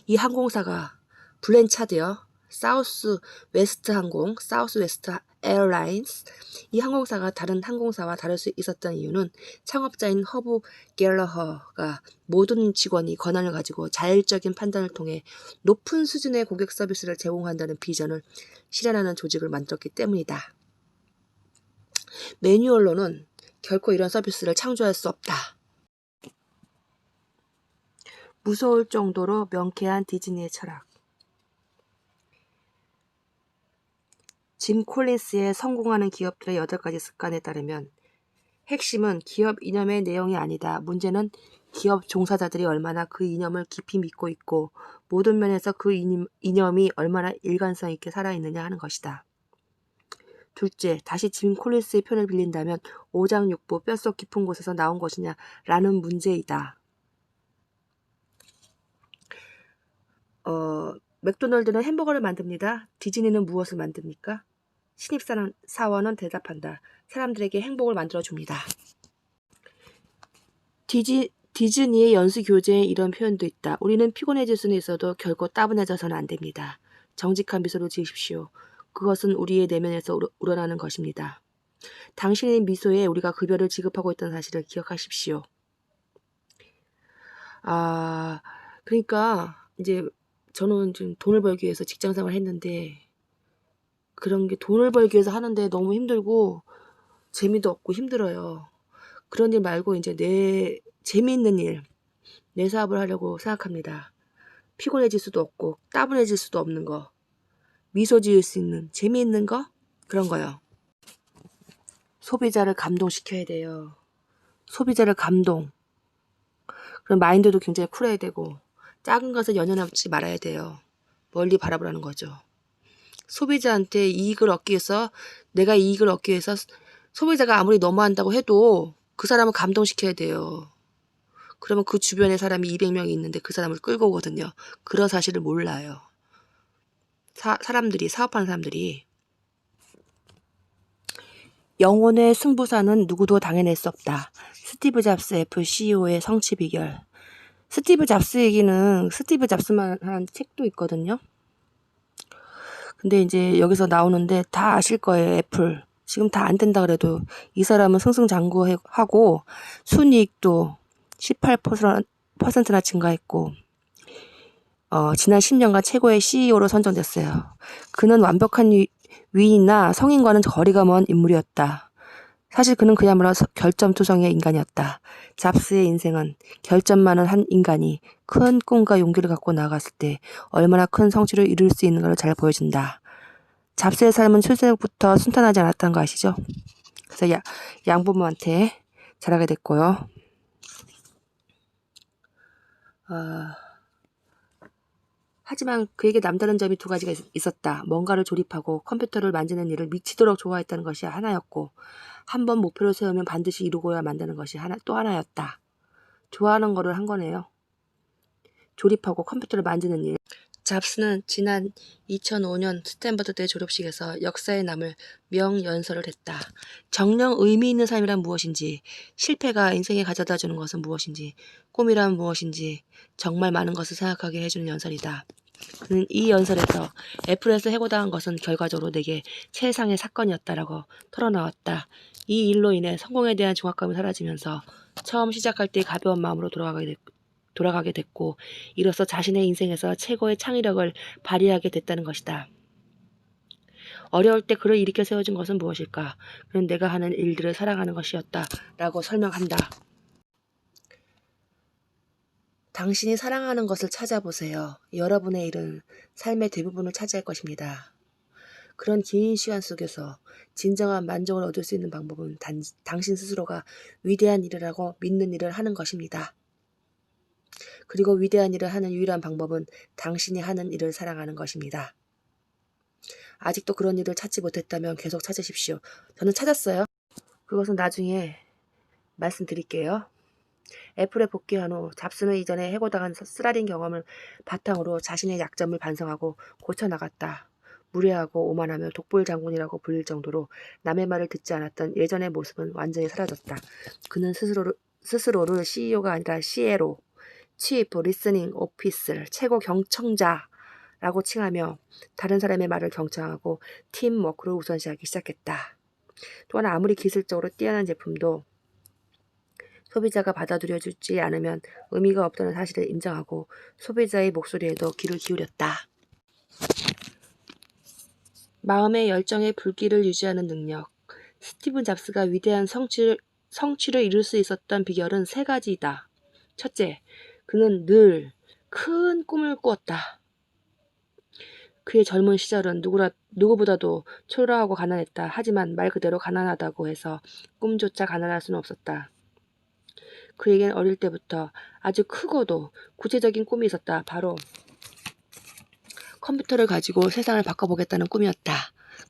이 항공사가 블렌차드요. 사우스 웨스트 항공, 사우스 웨스트 에어라인스. 이 항공사가 다른 항공사와 다를 수 있었던 이유는 창업자인 허브 갤러허가 모든 직원이 권한을 가지고 자율적인 판단을 통해 높은 수준의 고객 서비스를 제공한다는 비전을 실현하는 조직을 만들었기 때문이다. 매뉴얼로는 결코 이런 서비스를 창조할 수 없다. 무서울 정도로 명쾌한 디즈니의 철학. 짐 콜린스의 성공하는 기업들의 8가지 습관에 따르면 핵심은 기업 이념의 내용이 아니다. 문제는 기업 종사자들이 얼마나 그 이념을 깊이 믿고 있고 모든 면에서 그 이념이 얼마나 일관성 있게 살아있느냐 하는 것이다. 둘째, 다시 짐 콜린스의 표현을 빌린다면 오장육부 뼛속 깊은 곳에서 나온 것이냐라는 문제이다. 맥도널드는 햄버거를 만듭니다. 디즈니는 무엇을 만듭니까? 신입사원은 대답한다. 사람들에게 행복을 만들어줍니다. 디즈니의 연수교재에 이런 표현도 있다. 우리는 피곤해질 수는 있어도 결코 따분해져서는 안 됩니다. 정직한 미소를 지으십시오. 그것은 우리의 내면에서 우러나는 것입니다. 당신의 미소에 우리가 급여를 지급하고 있다는 사실을 기억하십시오. 그러니까 이제 저는 지금 돈을 벌기 위해서 직장생활을 했는데 그런 게 돈을 벌기 위해서 하는데 너무 힘들고 재미도 없고 힘들어요. 그런 일 말고 이제 내 재미있는 일, 내 사업을 하려고 생각합니다. 피곤해질 수도 없고 따분해질 수도 없는 거, 미소 지을 수 있는 재미있는 거, 그런 거요. 소비자를 감동시켜야 돼요. 소비자를 감동. 그럼 마인드도 굉장히 쿨해야 되고 작은 것에 연연하지 말아야 돼요. 멀리 바라보라는 거죠. 소비자한테 이익을 얻기 위해서 내가 이익을 얻기 위해서 소비자가 아무리 너무한다고 해도 그 사람을 감동시켜야 돼요. 그러면 그 주변에 사람이 200명이 있는데 그 사람을 끌고 오거든요. 그런 사실을 몰라요. 사람들이, 사업하는 사람들이. 영혼의 승부사는 누구도 당해낼 수 없다. 스티브 잡스 애플 CEO의 성취 비결. 스티브 잡스 얘기는 스티브 잡스만 한 책도 있거든요. 근데 이제 여기서 나오는데 다 아실 거예요. 애플. 지금 다 안 된다 그래도 이 사람은 승승장구하고 순이익도 18%나 증가했고 지난 10년간 최고의 CEO로 선정됐어요. 그는 완벽한 위인이나 성인과는 거리가 먼 인물이었다. 사실 그는 그야말로 결점투성이의 인간이었다. 잡스의 인생은 결점 많은 한 인간이 큰 꿈과 용기를 갖고 나아갔을 때 얼마나 큰 성취를 이룰 수 있는가를 잘 보여준다. 잡스의 삶은 출생부터 순탄하지 않았다는 거 아시죠? 그래서 양부모한테 자라게 됐고요. 하지만 그에게 남다른 점이 두 가지가 있었다. 뭔가를 조립하고 컴퓨터를 만지는 일을 미치도록 좋아했다는 것이 하나였고, 한번 목표를 세우면 반드시 이루고야 만드는 것이 또 하나였다. 좋아하는 거를 한 거네요. 조립하고 컴퓨터를 만지는 일. 잡스는 지난 2005년 스탠퍼드대 졸업식에서 역사에 남을 명연설을 했다. 정녕 의미 있는 삶이란 무엇인지, 실패가 인생에 가져다 주는 것은 무엇인지, 꿈이란 무엇인지 정말 많은 것을 생각하게 해주는 연설이다. 그는 이 연설에서 애플에서 해고당한 것은 결과적으로 내게 최상의 사건이었다라고 털어놓았다. 이 일로 인해 성공에 대한 중압감이 사라지면서 처음 시작할 때 가벼운 마음으로 돌아가게 됐고 이로써 자신의 인생에서 최고의 창의력을 발휘하게 됐다는 것이다. 어려울 때 그를 일으켜 세워준 것은 무엇일까? 그는 내가 하는 일들을 사랑하는 것이었다. 라고 설명한다. 당신이 사랑하는 것을 찾아보세요. 여러분의 일은 삶의 대부분을 차지할 것입니다. 그런 긴 시간 속에서 진정한 만족을 얻을 수 있는 방법은 당신 스스로가 위대한 일을 하고 믿는 일을 하는 것입니다. 그리고 위대한 일을 하는 유일한 방법은 당신이 하는 일을 사랑하는 것입니다. 아직도 그런 일을 찾지 못했다면 계속 찾으십시오. 저는 찾았어요. 그것은 나중에 말씀드릴게요. 애플에 복귀한 후 잡스는 이전에 해고당한 쓰라린 경험을 바탕으로 자신의 약점을 반성하고 고쳐나갔다. 무례하고 오만하며 독볼 장군이라고 불릴 정도로 남의 말을 듣지 않았던 예전의 모습은 완전히 사라졌다. 그는 스스로를 CEO가 아니라 CLO, Chief Listening Officer, 최고 경청자라고 칭하며 다른 사람의 말을 경청하고 팀워크를 우선시하기 시작했다. 또한 아무리 기술적으로 뛰어난 제품도 소비자가 받아들여주지 않으면 의미가 없다는 사실을 인정하고 소비자의 목소리에도 귀를 기울였다. 마음의 열정의 불길을 유지하는 능력. 스티븐 잡스가 위대한 성취를 이룰 수 있었던 비결은 세 가지이다. 첫째, 그는 늘 큰 꿈을 꾸었다. 그의 젊은 시절은 누구보다도 초라하고 가난했다. 하지만 말 그대로 가난하다고 해서 꿈조차 가난할 수는 없었다. 그에겐 어릴 때부터 아주 크고도 구체적인 꿈이 있었다. 바로 컴퓨터를 가지고 세상을 바꿔보겠다는 꿈이었다.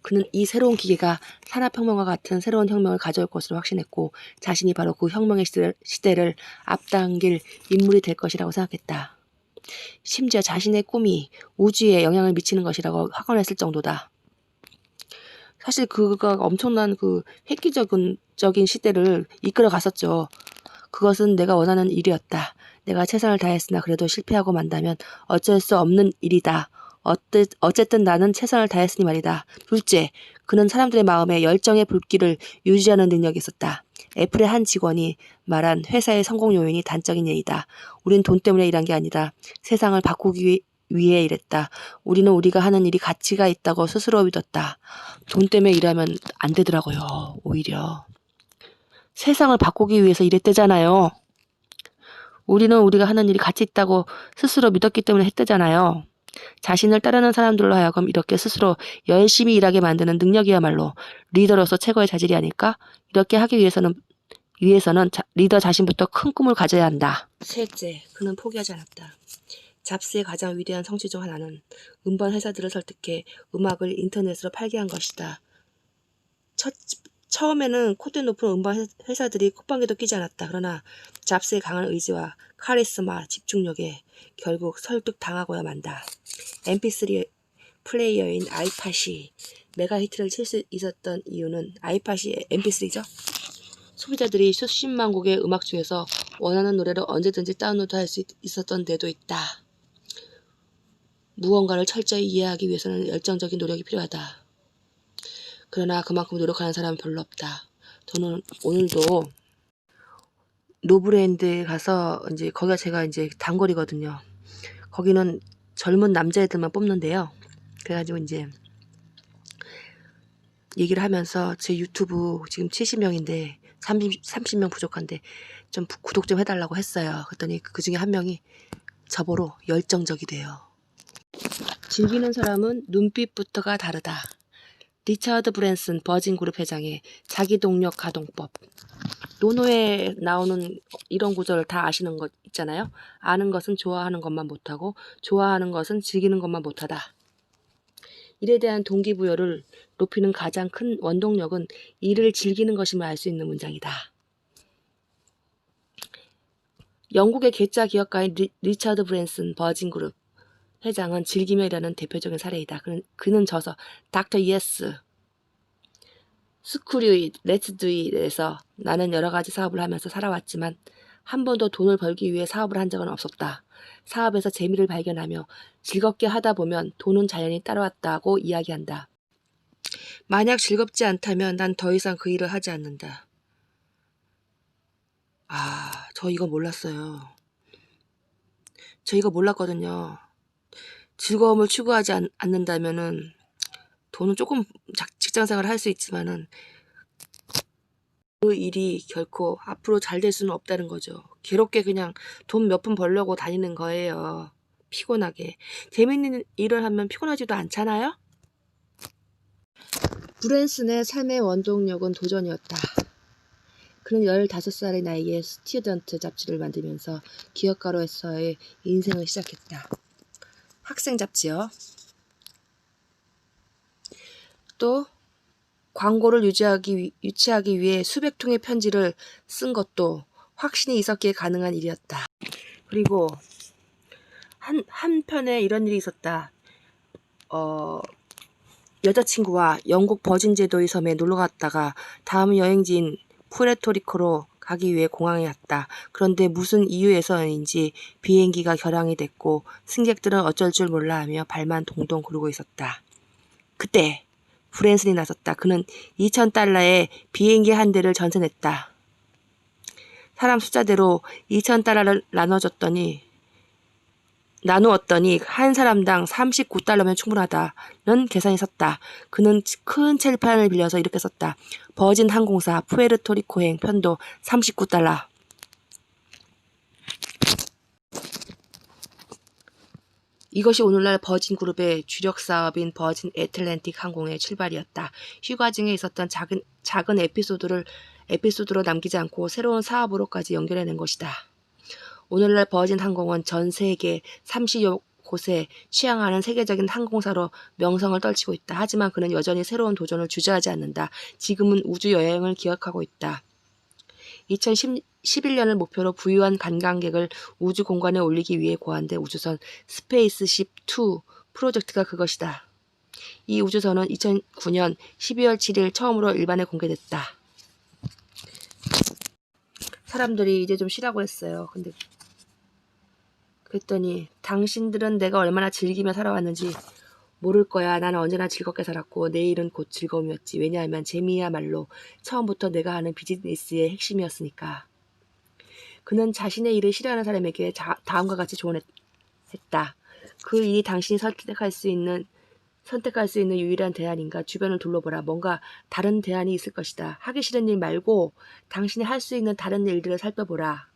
그는 이 새로운 기계가 산업혁명과 같은 새로운 혁명을 가져올 것으로 확신했고 자신이 바로 그 혁명의 시대를 앞당길 인물이 될 것이라고 생각했다. 심지어 자신의 꿈이 우주에 영향을 미치는 것이라고 확언했을 정도다. 사실 그가 엄청난 그 획기적인 시대를 이끌어 갔었죠. 그것은 내가 원하는 일이었다. 내가 최선을 다했으나 그래도 실패하고 만다면 어쩔 수 없는 일이다. 어쨌든 나는 최선을 다했으니 말이다. 둘째, 그는 사람들의 마음에 열정의 불길을 유지하는 능력이 있었다. 애플의 한 직원이 말한 회사의 성공 요인이 단적인 예이다. 우린 돈 때문에 일한 게 아니다. 세상을 바꾸기 위해 일했다. 우리는 우리가 하는 일이 가치가 있다고 스스로 믿었다. 돈 때문에 일하면 안 되더라고요. 오히려. 세상을 바꾸기 위해서 일했대잖아요. 우리는 우리가 하는 일이 가치 있다고 스스로 믿었기 때문에 했대잖아요. 자신을 따르는 사람들로 하여금 이렇게 스스로 열심히 일하게 만드는 능력이야말로 리더로서 최고의 자질이 아닐까? 이렇게 하기 위해서는 리더 자신부터 큰 꿈을 가져야 한다. 셋째, 그는 포기하지 않았다. 잡스의 가장 위대한 성취 중 하나는 음반 회사들을 설득해 음악을 인터넷으로 팔게 한 것이다. 처음에는 콧대 높은 음반 회사들이 콧방귀도 끼지 않았다. 그러나 잡스의 강한 의지와 카리스마, 집중력에 결국 설득당하고야 만다. MP3 플레이어인 아이팟이 메가 히트를 칠 수 있었던 이유는 아이팟이 MP3죠. 소비자들이 수십만 곡의 음악 중에서 원하는 노래를 언제든지 다운로드할 수 있었던 데도 있다. 무언가를 철저히 이해하기 위해서는 열정적인 노력이 필요하다. 그러나 그만큼 노력하는 사람은 별로 없다. 저는 오늘도 노브랜드에 가서 이제 거기가 제가 이제 단거리거든요. 거기는 젊은 남자애들만 뽑는데요. 그래가지고 이제 얘기를 하면서 제 유튜브 지금 70명인데 30명 부족한데 좀 구독 좀 해달라고 했어요. 그랬더니 그 중에 한 명이 저보러 열정적이 돼요. 즐기는 사람은 눈빛부터가 다르다. 리차드 브랜슨 버진그룹 회장의 자기동력 가동법. 노노에 나오는 이런 구절을 다 아시는 것 있잖아요. 아는 것은 좋아하는 것만 못하고 좋아하는 것은 즐기는 것만 못하다. 일에 대한 동기부여를 높이는 가장 큰 원동력은 일을 즐기는 것임을 알 수 있는 문장이다. 영국의 괴짜 기업가인 리차드 브랜슨 버진그룹 회장은 즐기며 일하는 대표적인 사례이다. 그는 저서 닥터 예스, 스크류 잇, 렛츠 두 잇에서 나는 여러 가지 사업을 하면서 살아왔지만 한 번도 돈을 벌기 위해 사업을 한 적은 없었다. 사업에서 재미를 발견하며 즐겁게 하다 보면 돈은 자연히 따라왔다고 이야기한다. 만약 즐겁지 않다면 난 더 이상 그 일을 하지 않는다. 저 이거 몰랐어요. 저 이거 몰랐거든요. 즐거움을 추구하지 않는다면은 돈은 조금 직장생활을 할 수 있지만은 그 일이 결코 앞으로 잘 될 수는 없다는 거죠. 괴롭게 그냥 돈 몇 푼 벌려고 다니는 거예요. 피곤하게. 재밌는 일을 하면 피곤하지도 않잖아요? 브랜슨의 삶의 원동력은 도전이었다. 그는 15살의 나이에 스튜던트 잡지를 만들면서 기업가로서의 인생을 시작했다. 학생 잡지요. 또 광고를 유치하기 위해 수백 통의 편지를 쓴 것도 확신이 있었기에 가능한 일이었다. 그리고 한편에 이런 일이 있었다. 여자친구와 영국 버진 제도의 섬에 놀러 갔다가 다음 여행지인 푸에르토리코로 가기 위해 공항에 왔다. 그런데 무슨 이유에서인지 비행기가 결항이 됐고 승객들은 어쩔 줄 몰라 하며 발만 동동 구르고 있었다. 그때 브랜슨이 나섰다. 그는 $2,000에 비행기 한 대를 전세냈다. 사람 숫자대로 $2,000를 나누었더니 한 사람당 $39면 충분하다는 계산이 섰다. 그는 큰 칠판을 빌려서 이렇게 썼다. 버진 항공사 푸에르토리코행 편도 $39. 이것이 오늘날 버진 그룹의 주력 사업인 버진 애틀랜틱 항공의 출발이었다. 휴가 중에 있었던 작은 에피소드로 남기지 않고 새로운 사업으로까지 연결해낸 것이다. 오늘날 버진 항공은 전 세계 30여 곳에 취항하는 세계적인 항공사로 명성을 떨치고 있다. 하지만 그는 여전히 새로운 도전을 주저하지 않는다. 지금은 우주 여행을 기획하고 있다. 2011년을 목표로 부유한 관광객을 우주 공간에 올리기 위해 고안된 우주선 스페이스십2 프로젝트가 그것이다. 이 우주선은 2009년 12월 7일 처음으로 일반에 공개됐다. 사람들이 이제 좀 쉬라고 했어요. 근데 그랬더니 당신들은 내가 얼마나 즐기며 살아왔는지 모를 거야. 나는 언제나 즐겁게 살았고 내일은 곧 즐거움이었지. 왜냐하면 재미야말로 처음부터 내가 하는 비즈니스의 핵심이었으니까. 그는 자신의 일을 싫어하는 사람에게 다음과 같이 조언했다. 그 일이 당신이 선택할 수 있는 유일한 대안인가? 주변을 둘러보라. 뭔가 다른 대안이 있을 것이다. 하기 싫은 일 말고 당신이 할 수 있는 다른 일들을 살펴보라.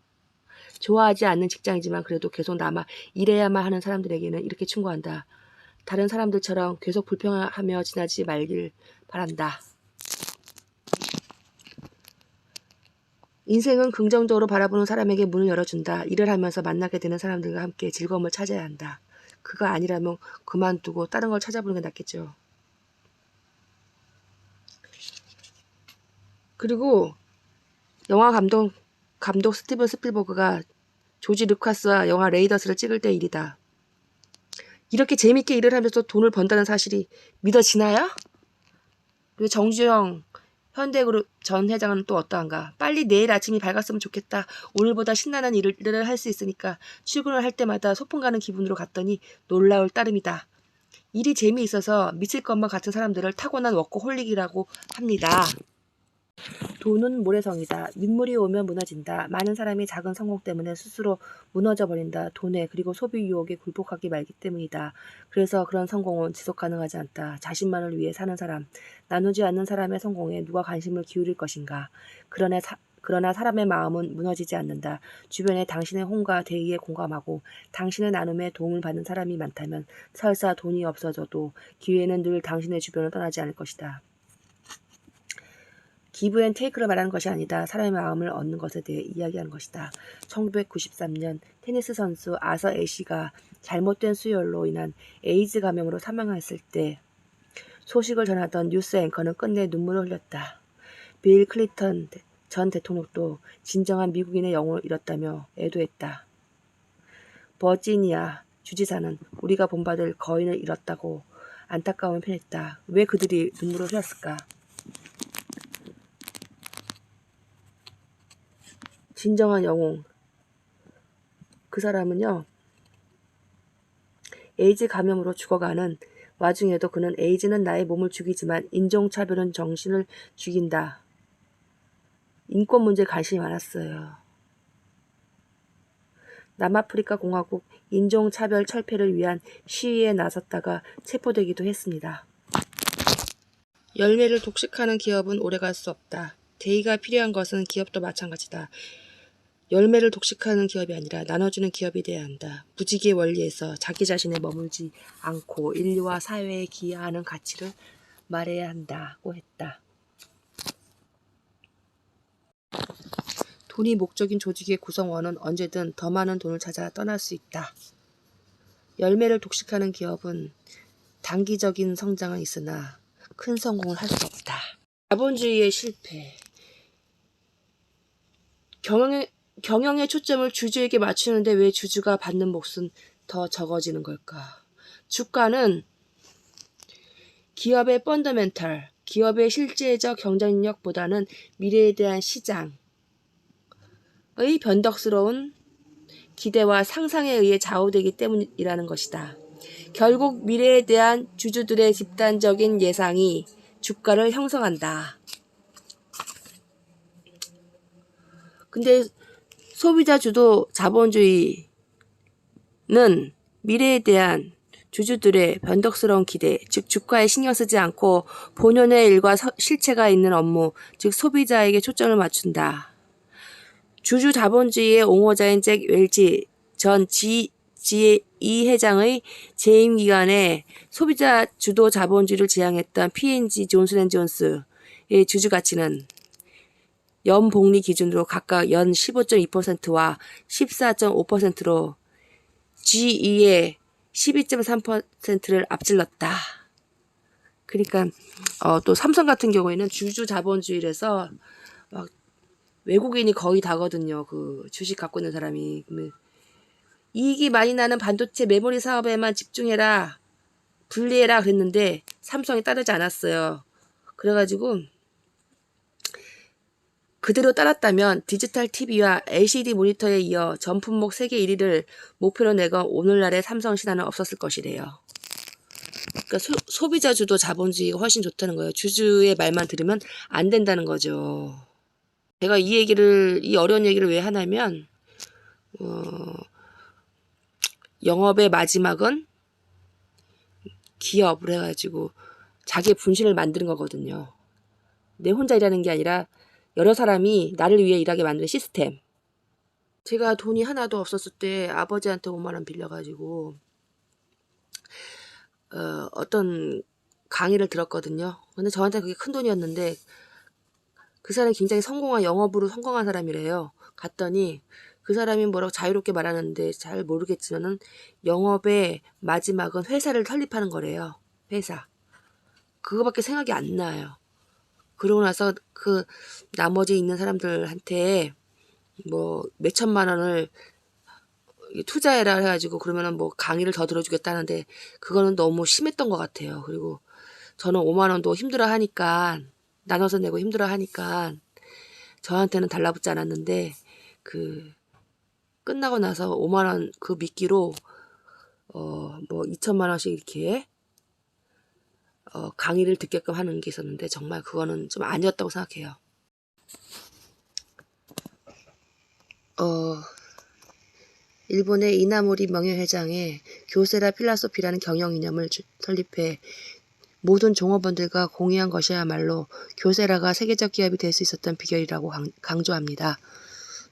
좋아하지 않는 직장이지만 그래도 계속 남아 일해야만 하는 사람들에게는 이렇게 충고한다. 다른 사람들처럼 계속 불평하며 지나지 말길 바란다. 인생은 긍정적으로 바라보는 사람에게 문을 열어준다. 일을 하면서 만나게 되는 사람들과 함께 즐거움을 찾아야 한다. 그가 아니라면 그만두고 다른 걸 찾아보는 게 낫겠죠. 그리고 영화 감독 스티븐 스필버그가 조지 루카스와 영화 레이더스를 찍을 때 일이다. 이렇게 재밌게 일을 하면서 돈을 번다는 사실이 믿어지나요? 그리고 정주영 현대그룹 전 회장은 또 어떠한가? 빨리 내일 아침이 밝았으면 좋겠다. 오늘보다 신나는 일을 할 수 있으니까 출근을 할 때마다 소풍 가는 기분으로 갔더니 놀라울 따름이다. 일이 재미있어서 미칠 것만 같은 사람들을 타고난 워커홀릭이라고 합니다. 돈은 모래성이다. 민물이 오면 무너진다. 많은 사람이 작은 성공 때문에 스스로 무너져 버린다. 돈에 그리고 소비 유혹에 굴복하기 말기 때문이다. 그래서 그런 성공은 지속 가능하지 않다. 자신만을 위해 사는 사람, 나누지 않는 사람의 성공에 누가 관심을 기울일 것인가. 그러나 사람의 마음은 무너지지 않는다. 주변에 당신의 홍과 대의에 공감하고 당신의 나눔에 도움을 받는 사람이 많다면 설사 돈이 없어져도 기회는 늘 당신의 주변을 떠나지 않을 것이다. 기브 앤 테이크를 말하는 것이 아니다. 사람의 마음을 얻는 것에 대해 이야기하는 것이다. 1993년 테니스 선수 아서 애쉬가 잘못된 수혈로 인한 에이즈 감염으로 사망했을 때 소식을 전하던 뉴스 앵커는 끝내 눈물을 흘렸다. 빌 클린턴 전 대통령도 진정한 미국인의 영혼을 잃었다며 애도했다. 버지니아 주지사는 우리가 본받을 거인을 잃었다고 안타까움을 표했다. 왜 그들이 눈물을 흘렸을까? 진정한 영웅. 그 사람은요, 에이즈 감염으로 죽어가는 와중에도 그는 에이즈는 나의 몸을 죽이지만 인종차별은 정신을 죽인다. 인권 문제에 관심이 많았어요. 남아프리카 공화국 인종차별 철폐를 위한 시위에 나섰다가 체포되기도 했습니다. 열매를 독식하는 기업은 오래갈 수 없다. 대의가 필요한 것은 기업도 마찬가지다. 열매를 독식하는 기업이 아니라 나눠주는 기업이 돼야 한다. 무지개 원리에서 자기 자신에 머물지 않고 인류와 사회에 기여하는 가치를 말해야 한다고 했다. 돈이 목적인 조직의 구성원은 언제든 더 많은 돈을 찾아 떠날 수 있다. 열매를 독식하는 기업은 단기적인 성장은 있으나 큰 성공을 할 수 없다. 자본주의의 실패. 경영의 초점을 주주에게 맞추는데 왜 주주가 받는 몫은 더 적어지는 걸까? 주가는 기업의 펀더멘털, 기업의 실제적 경쟁력보다는 미래에 대한 시장의 변덕스러운 기대와 상상에 의해 좌우되기 때문이라는 것이다. 결국 미래에 대한 주주들의 집단적인 예상이 주가를 형성한다. 근데 소비자 주도 자본주의는 미래에 대한 주주들의 변덕스러운 기대, 즉 주가에 신경 쓰지 않고 본연의 일과 실체가 있는 업무, 즉 소비자에게 초점을 맞춘다. 주주 자본주의의 옹호자인 잭 웰치 전 G2 회장의 재임 기간에 소비자 주도 자본주의를 지향했던 P&G 존슨앤존스의 주주 가치는 연복리 기준으로 각각 연 15.2%와 14.5%로 G2의 12.3%를 앞질렀다. 그러니까 또 삼성 같은 경우에는 주주 자본주의라서 막 외국인이 거의 다거든요. 그 주식 갖고 있는 사람이. 이익이 많이 나는 반도체 메모리 사업에만 집중해라. 분리해라 그랬는데 삼성이 따르지 않았어요. 그래가지고 그대로 따랐다면 디지털 TV와 LCD 모니터에 이어 전 품목 세계 1위를 목표로 내건 오늘날의 삼성 신화는 없었을 것이래요. 그러니까 소비자 주도 자본주의가 훨씬 좋다는 거예요. 주주의 말만 들으면 안 된다는 거죠. 제가 이 어려운 얘기를 왜 하냐면 영업의 마지막은 기업을 해가지고 자기의 분신을 만드는 거거든요. 내 혼자 일하는 게 아니라 여러 사람이 나를 위해 일하게 만드는 시스템. 제가 돈이 하나도 없었을 때 아버지한테 5만 원 빌려가지고 어떤 강의를 들었거든요. 근데 저한테 그게 큰 돈이었는데 그 사람이 굉장히 영업으로 성공한 사람이래요. 갔더니 그 사람이 뭐라고 자유롭게 말하는데 잘 모르겠지만은 영업의 마지막은 회사를 설립하는 거래요. 회사. 그거밖에 생각이 안 나요. 그러고 나서 그 나머지 있는 사람들한테 뭐 몇천만 원을 투자해라 해가지고 그러면은 뭐 강의를 더 들어주겠다는데 그거는 너무 심했던 것 같아요. 그리고 저는 5만 원도 힘들어 하니까 나눠서 내고 힘들어 하니까 저한테는 달라붙지 않았는데 그 끝나고 나서 5만 원 그 미끼로 뭐 2천만 원씩 이렇게 강의를 듣게끔 하는 게 있었는데 정말 그거는 좀 아니었다고 생각해요. 일본의 이나모리 명예회장의 교세라 필라소피라는 경영 이념을 설립해 모든 종업원들과 공유한 것이야말로 교세라가 세계적 기업이 될 수 있었던 비결이라고 강조합니다.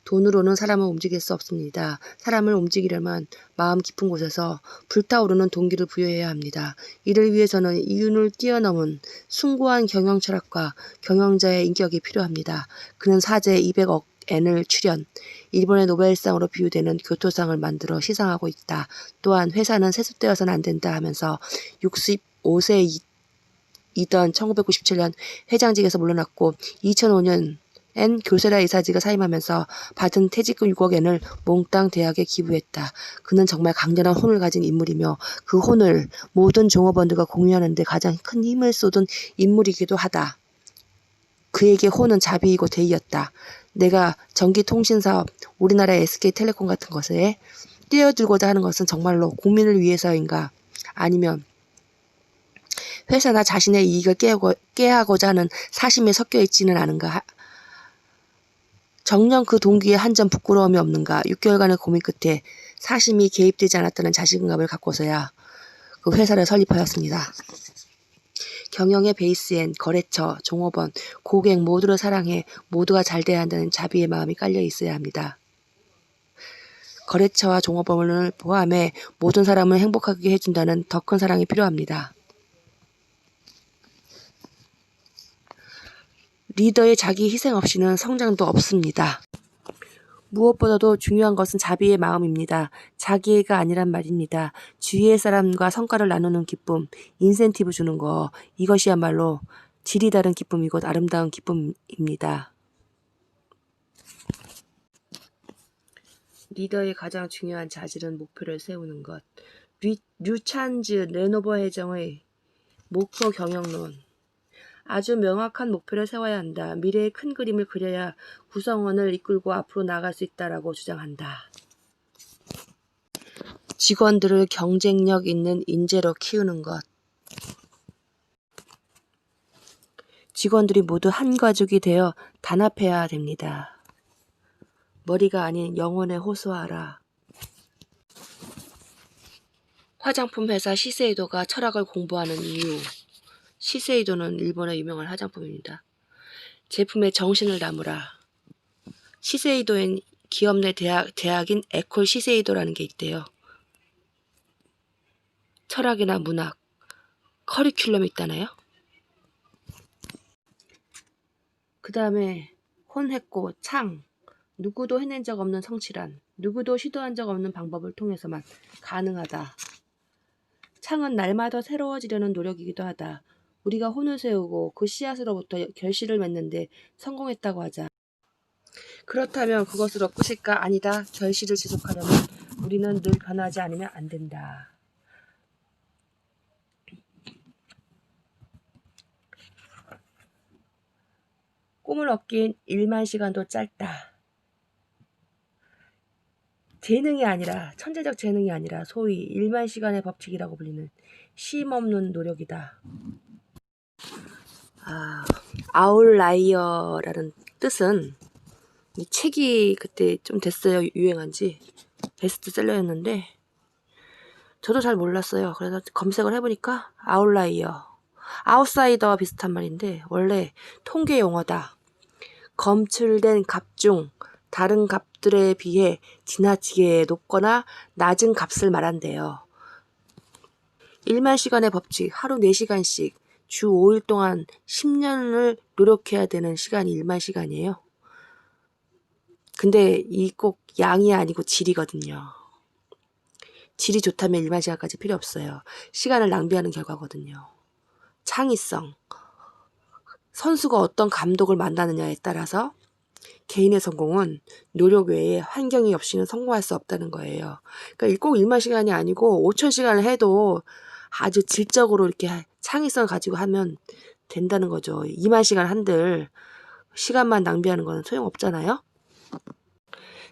돈으로는 사람을 움직일 수 없습니다. 사람을 움직이려면 마음 깊은 곳에서 불타오르는 동기를 부여해야 합니다. 이를 위해서는 이윤을 뛰어넘은 숭고한 경영 철학과 경영자의 인격이 필요합니다. 그는 사제 200억 엔을 출연, 일본의 노벨상으로 비유되는 교토상을 만들어 시상하고 있다. 또한 회사는 세습되어서는 안 된다 하면서 65세이던 1997년 회장직에서 물러났고 2005년 교세라 이사직을 사임하면서 받은 퇴직금 6억 엔을 몽땅 대학에 기부했다. 그는 정말 강렬한 혼을 가진 인물이며 그 혼을 모든 종업원들과 공유하는 데 가장 큰 힘을 쏟은 인물이기도 하다. 그에게 혼은 자비이고 대의였다. 내가 전기통신사업, 우리나라의 SK텔레콤 같은 것에 뛰어들고자 하는 것은 정말로 국민을 위해서인가? 아니면 회사나 자신의 이익을 꾀하고자 하는 사심에 섞여 있지는 않은가? 정녕 그 동기에 한 점 부끄러움이 없는가? 6개월간의 고민 끝에 사심이 개입되지 않았다는 자신감을 갖고서야 그 회사를 설립하였습니다. 경영의 베이스엔 거래처, 종업원, 고객 모두를 사랑해 모두가 잘 돼야 한다는 자비의 마음이 깔려 있어야 합니다. 거래처와 종업원을 포함해 모든 사람을 행복하게 해준다는 더 큰 사랑이 필요합니다. 리더의 자기 희생 없이는 성장도 없습니다. 무엇보다도 중요한 것은 자비의 마음입니다. 자기애가 아니란 말입니다. 주위의 사람과 성과를 나누는 기쁨, 인센티브 주는 거, 이것이야말로 질이 다른 기쁨이고 아름다운 기쁨입니다. 리더의 가장 중요한 자질은 목표를 세우는 것. 류찬즈 레노버 회장의 목표 경영론. 아주 명확한 목표를 세워야 한다. 미래의 큰 그림을 그려야 구성원을 이끌고 앞으로 나갈 수 있다라고 주장한다. 직원들을 경쟁력 있는 인재로 키우는 것. 직원들이 모두 한 가족이 되어 단합해야 됩니다. 머리가 아닌 영혼에 호소하라. 화장품 회사 시세이도가 철학을 공부하는 이유. 시세이도는 일본의 유명한 화장품입니다. 제품에 정신을 담으라. 시세이도엔 기업 내 대학인 에콜 시세이도라는 게 있대요. 철학이나 문학, 커리큘럼이 있다나요? 그 다음에 혼했고 창. 누구도 해낸 적 없는 성취란. 누구도 시도한 적 없는 방법을 통해서만 가능하다. 창은 날마다 새로워지려는 노력이기도 하다. 우리가 혼을 세우고 그 씨앗으로부터 결실을 맺는데 성공했다고 하자. 그렇다면 그것으로 끝일까? 아니다. 결실을 지속하려면 우리는 늘 변하지 않으면 안 된다. 꿈을 얻긴 1만 시간도 짧다. 재능이 아니라 천재적 재능이 아니라 소위 1만 시간의 법칙이라고 불리는 쉼없는 노력이다. 아웃라이어라는 뜻은 이 책이 그때 좀 됐어요. 유행한지 베스트셀러였는데 저도 잘 몰랐어요. 그래서 검색을 해보니까 아웃라이어, 아웃사이더와 비슷한 말인데 원래 통계 용어다. 검출된 값 중 다른 값들에 비해 지나치게 높거나 낮은 값을 말한대요. 1만 시간의 법칙, 하루 4시간씩 주 5일 동안 10년을 노력해야 되는 시간이 1만 시간이에요. 근데 이 꼭 양이 아니고 질이거든요. 질이 좋다면 1만 시간까지 필요 없어요. 시간을 낭비하는 결과거든요. 창의성, 선수가 어떤 감독을 만나느냐에 따라서 개인의 성공은 노력 외에 환경이 없이는 성공할 수 없다는 거예요. 그러니까 꼭 1만 시간이 아니고 5천 시간을 해도 아주 질적으로 이렇게 창의성을 가지고 하면 된다는 거죠. 2만 시간 한들 시간만 낭비하는 건 소용없잖아요.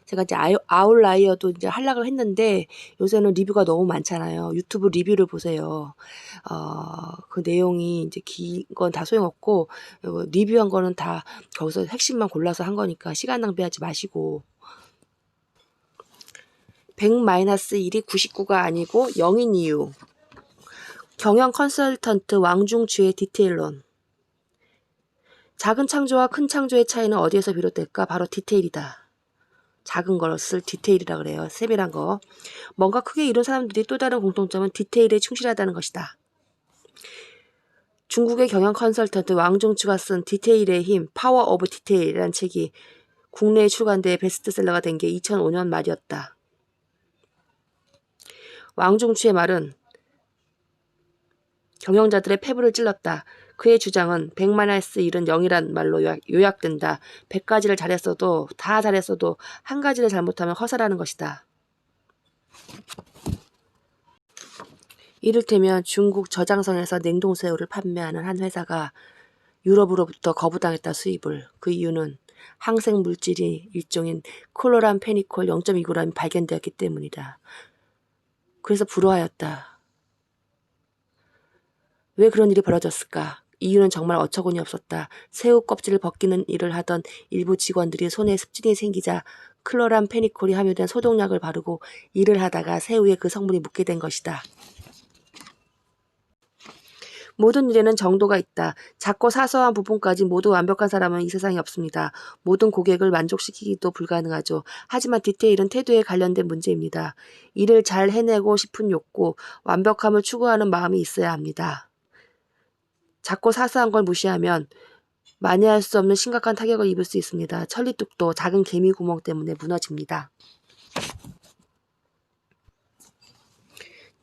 제가 이제 아웃라이어도 이제 하려고 했는데 요새는 리뷰가 너무 많잖아요. 유튜브 리뷰를 보세요. 그 내용이 이제 긴 건 다 소용없고 리뷰한 거는 다 거기서 핵심만 골라서 한 거니까 시간 낭비하지 마시고 100-1이 99가 아니고 0인 이유. 경영 컨설턴트 왕중추의 디테일론. 작은 창조와 큰 창조의 차이는 어디에서 비롯될까? 바로 디테일이다. 작은 것을 디테일이라 그래요. 세밀한 거. 뭔가 크게 이룬 사람들이 또 다른 공통점은 디테일에 충실하다는 것이다. 중국의 경영 컨설턴트 왕중추가 쓴 디테일의 힘, 파워 오브 디테일이라는 책이 국내에 출간돼 베스트셀러가 된 게 2005년 말이었다. 왕중추의 말은 경영자들의 폐부를 찔렀다. 그의 주장은 100-1은 0이란 말로 요약된다. 100가지를 잘했어도 다 잘했어도 한 가지를 잘못하면 허사라는 것이다. 이를테면 중국 저장성에서 냉동새우를 판매하는 한 회사가 유럽으로부터 거부당했다 수입을. 그 이유는 항생 물질이 일종인 클로람페니콜 0.2g이 발견되었기 때문이다. 그래서 불허하였다. 왜 그런 일이 벌어졌을까? 이유는 정말 어처구니 없었다. 새우 껍질을 벗기는 일을 하던 일부 직원들이 손에 습진이 생기자 클로람페니콜이 함유된 소독약을 바르고 일을 하다가 새우에 그 성분이 묻게 된 것이다. 모든 일에는 정도가 있다. 작고 사소한 부분까지 모두 완벽한 사람은 이 세상에 없습니다. 모든 고객을 만족시키기도 불가능하죠. 하지만 디테일은 태도에 관련된 문제입니다. 일을 잘 해내고 싶은 욕구, 완벽함을 추구하는 마음이 있어야 합니다. 작고 사소한 걸 무시하면 만회할 수 없는 심각한 타격을 입을 수 있습니다. 천리뚝도 작은 개미 구멍 때문에 무너집니다.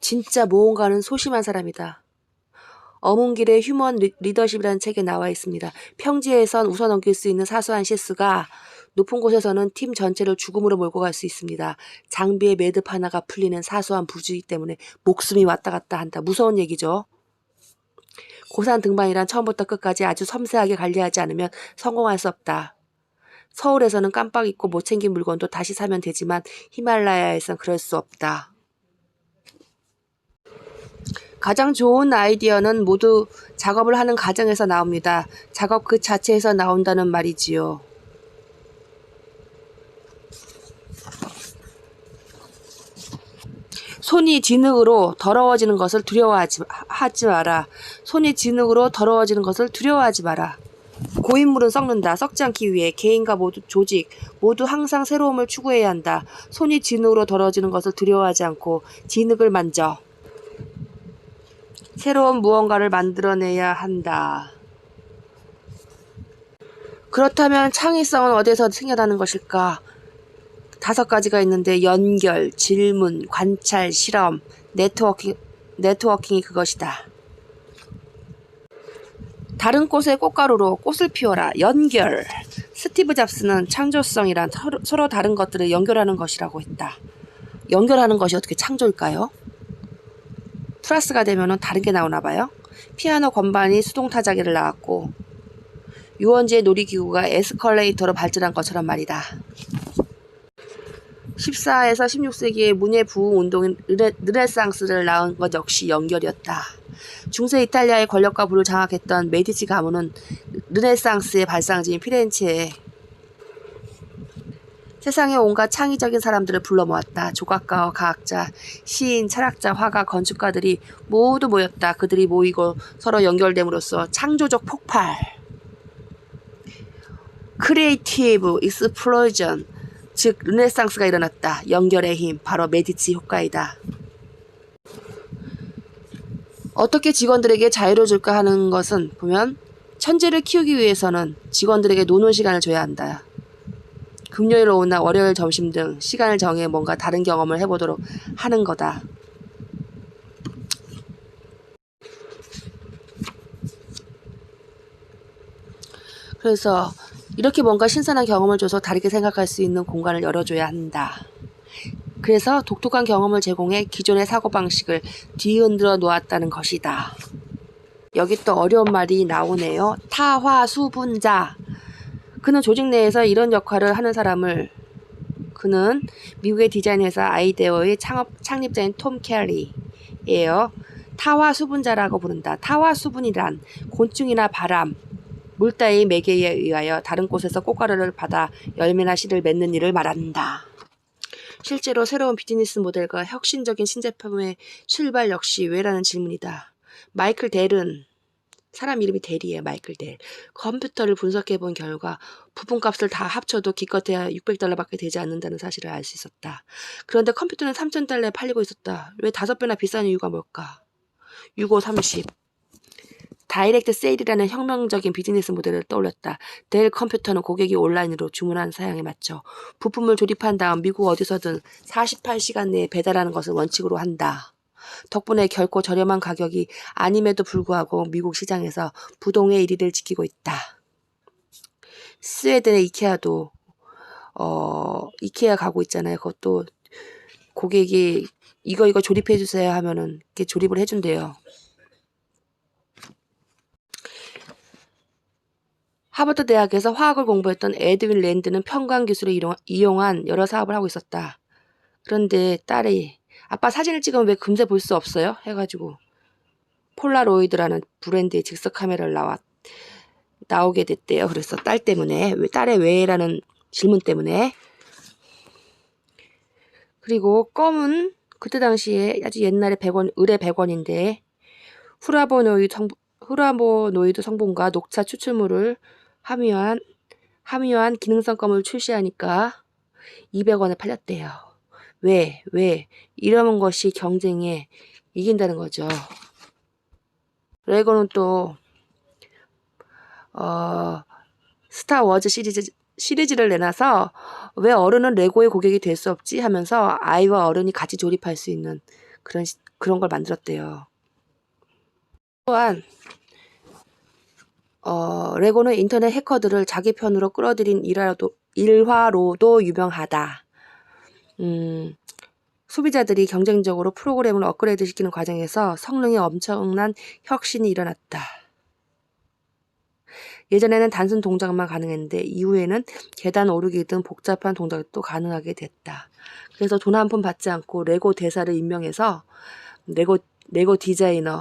진짜 모험가는 소심한 사람이다. 어문길의 휴먼 리더십이라는 책에 나와 있습니다. 평지에선 웃어넘길 수 있는 사소한 실수가 높은 곳에서는 팀 전체를 죽음으로 몰고 갈 수 있습니다. 장비의 매듭 하나가 풀리는 사소한 부주의 때문에 목숨이 왔다 갔다 한다. 무서운 얘기죠. 고산 등반이란 처음부터 끝까지 아주 섬세하게 관리하지 않으면 성공할 수 없다. 서울에서는 깜빡 잊고 못 챙긴 물건도 다시 사면 되지만 히말라야에선 그럴 수 없다. 가장 좋은 아이디어는 모두 작업을 하는 과정에서 나옵니다. 작업 그 자체에서 나온다는 말이지요. 손이 진흙으로 더러워지는 것을 두려워하지 마라. 손이 진흙으로 더러워지는 것을 두려워하지 마라. 고인물은 썩는다. 썩지 않기 위해 개인과 조직 모두 항상 새로움을 추구해야 한다. 손이 진흙으로 더러워지는 것을 두려워하지 않고 진흙을 만져 새로운 무언가를 만들어내야 한다. 그렇다면 창의성은 어디에서 생겨나는 것일까? 5가지가 있는데 연결, 질문, 관찰, 실험, 네트워킹이 그것이다. 다른 꽃의 꽃가루로 꽃을 피워라. 연결. 스티브 잡스는 창조성이란 서로 다른 것들을 연결하는 것이라고 했다. 연결하는 것이 어떻게 창조일까요? 플러스가 되면 다른 게 나오나 봐요. 피아노 건반이 수동타자기를 낳았고 유원지의 놀이기구가 에스컬레이터로 발전한 것처럼 말이다. 14에서 16세기의 문예 부흥 운동인 르네상스를 낳은 것 역시 연결이었다. 중세 이탈리아의 권력과 부를 장악했던 메디치 가문은 르네상스의 발상지인 피렌체에 세상의 온갖 창의적인 사람들을 불러 모았다. 조각가와 과학자, 시인, 철학자, 화가, 건축가들이 모두 모였다. 그들이 모이고 서로 연결됨으로써 창조적 폭발, 크리에이티브 익스플로전, 즉 르네상스가 일어났다. 연결의 힘, 바로 메디치 효과이다. 어떻게 직원들에게 자유를 줄까 하는 것은 보면 천재를 키우기 위해서는 직원들에게 노는 시간을 줘야 한다. 금요일 오후나 월요일 점심 등 시간을 정해 뭔가 다른 경험을 해보도록 하는 거다. 그래서 이렇게 뭔가 신선한 경험을 줘서 다르게 생각할 수 있는 공간을 열어줘야 한다. 그래서 독특한 경험을 제공해 기존의 사고방식을 뒤흔들어 놓았다는 것이다. 여기 또 어려운 말이 나오네요. 타화수분자. 그는 조직 내에서 이런 역할을 하는 사람을, 그는 미국의 디자인 회사 아이데어의 창립자인 톰 캐리예요. 타화수분자라고 부른다. 타화수분이란 곤충이나 바람, 물 따위 매개에 의하여 다른 곳에서 꽃가루를 받아 열매나 씨를 맺는 일을 말한다. 실제로 새로운 비즈니스 모델과 혁신적인 신제품의 출발 역시 왜라는 질문이다. 마이클 델은, 사람 이름이 델이에요. 마이클 델. 컴퓨터를 분석해 본 결과 부품값을 다 합쳐도 기껏해야 $600밖에 되지 않는다는 사실을 알 수 있었다. 그런데 컴퓨터는 $3,000에 팔리고 있었다. 왜 5배나 비싼 이유가 뭘까? 6530. 다이렉트 세일이라는 혁명적인 비즈니스 모델을 떠올렸다. 델 컴퓨터는 고객이 온라인으로 주문한 사양에 맞춰 부품을 조립한 다음 미국 어디서든 48시간 내에 배달하는 것을 원칙으로 한다. 덕분에 결코 저렴한 가격이 아님에도 불구하고 미국 시장에서 부동의 1위를 지키고 있다. 스웨덴의 이케아도 이케아 가고 있잖아요. 그것도 고객이 이거 조립해 주세요 하면은 이렇게 조립을 해준대요. 하버드 대학에서 화학을 공부했던 에드윈 랜드는 편광 기술을 이용한 여러 사업을 하고 있었다. 그런데 딸이 아빠 사진을 찍으면 왜 금세 볼 수 없어요? 해가지고 폴라로이드라는 브랜드의 즉석 카메라를 나오게 됐대요. 그래서 딸 때문에, 딸의 왜라는 질문 때문에. 그리고 껌은 그때 당시에 아주 옛날에 100원, 을에 100원인데 후라보노이드 성분과 녹차 추출물을 함유한 기능성 껌을 출시하니까 200원에 팔렸대요. 왜? 이런 것이 경쟁에 이긴다는 거죠. 레고는 또 스타워즈 시리즈를 내놔서 왜 어른은 레고의 고객이 될 수 없지 하면서 아이와 어른이 같이 조립할 수 있는 그런 걸 만들었대요. 또한 레고는 인터넷 해커들을 자기 편으로 끌어들인 일화로도 유명하다. 소비자들이 경쟁적으로 프로그램을 업그레이드 시키는 과정에서 성능에 엄청난 혁신이 일어났다. 예전에는 단순 동작만 가능했는데 이후에는 계단 오르기 등 복잡한 동작도 가능하게 됐다. 그래서 돈 한 푼 받지 않고 레고 대사를 임명해서 레고 디자이너는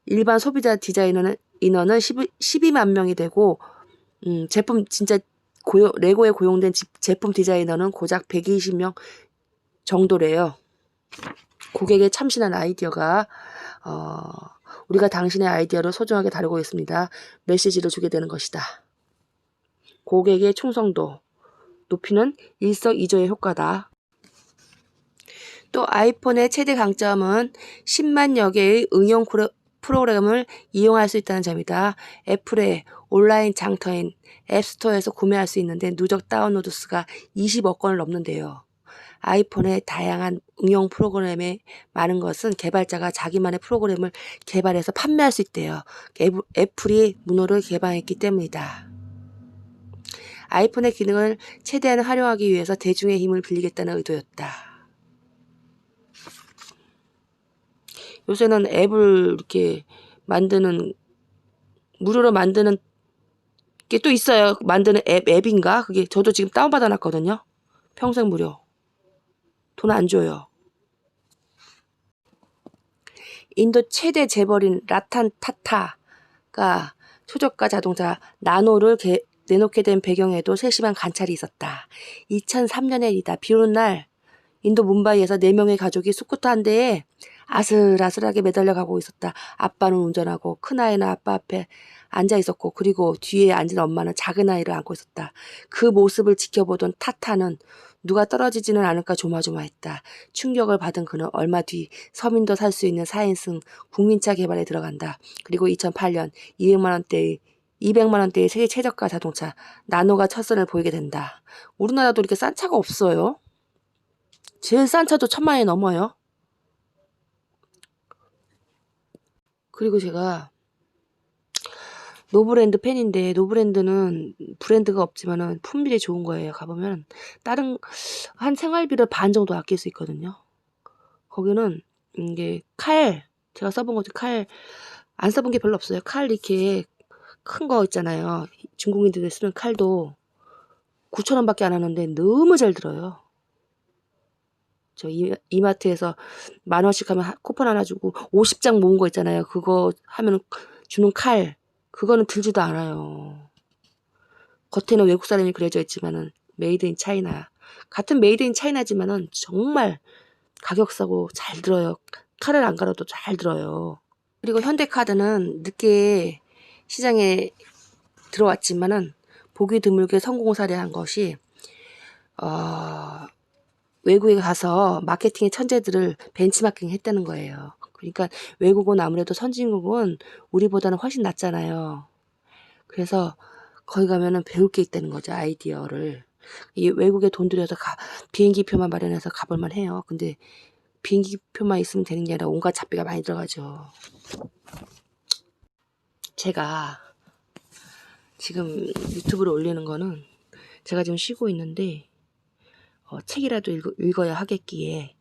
일반 소비자 디자이너는 인원은 12만 명이 되고 제품 진짜 레고에 고용된 제품 디자이너는 고작 120명 정도래요. 고객의 참신한 아이디어가 우리가 당신의 아이디어를 소중하게 다루고 있습니다. 메시지를 주게 되는 것이다. 고객의 충성도 높이는 일석이조의 효과다. 또 아이폰의 최대 강점은 10만여 개의 응용 프로그램을 이용할 수 있다는 점이다. 애플의 온라인 장터인 앱스토어에서 구매할 수 있는데 누적 다운로드 수가 20억 건을 넘는데요. 아이폰의 다양한 응용 프로그램에 많은 것은 개발자가 자기만의 프로그램을 개발해서 판매할 수 있대요. 애플이 문호를 개방했기 때문이다. 아이폰의 기능을 최대한 활용하기 위해서 대중의 힘을 빌리겠다는 의도였다. 요새는 앱을 이렇게 무료로 만드는 게 또 있어요. 만드는 앱인가? 그게 저도 지금 다운받아 놨거든요. 평생 무료. 돈 안 줘요. 인도 최대 재벌인 라탄 타타가 초저가 자동차 나노를 내놓게 된 배경에도 세심한 관찰이 있었다. 2003년의 일이다. 비 오는 날 인도 뭄바이에서 4명의 가족이 스쿠터 한 대에 아슬아슬하게 매달려 가고 있었다. 아빠는 운전하고 큰아이는 아빠 앞에 앉아 있었고 그리고 뒤에 앉은 엄마는 작은 아이를 안고 있었다. 그 모습을 지켜보던 타타는 누가 떨어지지는 않을까 조마조마했다. 충격을 받은 그는 얼마 뒤 서민도 살 수 있는 4인승 국민차 개발에 들어간다. 그리고 2008년 200만 원대의 세계 최저가 자동차 나노가 첫 선을 보이게 된다. 우리나라도 이렇게 싼 차가 없어요. 제일 싼 차도 1,000만 원이 넘어요. 그리고 제가 노브랜드 팬인데 노브랜드는 브랜드가 없지만은 품질이 좋은 거예요. 가보면 다른 한 생활비를 반 정도 아낄 수 있거든요. 거기는 이게 칼 제가 써본 거지 칼 안 써본 게 별로 없어요. 칼 이렇게 큰 거 있잖아요. 중국인들이 쓰는 칼도 9,000원밖에 안 하는데 너무 잘 들어요. 저 이마트에서 10,000원씩 하면 쿠폰 하나 주고 50장 모은 거 있잖아요. 그거 하면 주는 칼 그거는 들지도 않아요. 겉에는 외국 사람이 그려져 있지만은 메이드 인 차이나 같은 메이드 인 차이나지만은 정말 가격 싸고 잘 들어요. 칼을 안 갈아도 잘 들어요. 그리고 현대카드는 늦게 시장에 들어왔지만은 보기 드물게 성공 사례한 것이 외국에 가서 마케팅의 천재들을 벤치마킹 했다는 거예요. 그러니까 외국은 아무래도 선진국은 우리보다는 훨씬 낫잖아요. 그래서 거기 가면은 배울 게 있다는 거죠. 아이디어를. 이 외국에 돈 들여서 비행기표만 마련해서 가볼만 해요. 근데 비행기표만 있으면 되는 게 아니라 온갖 잡비가 많이 들어가죠. 제가 지금 유튜브를 올리는 거는 제가 지금 쉬고 있는데 책이라도 읽어야 하겠기에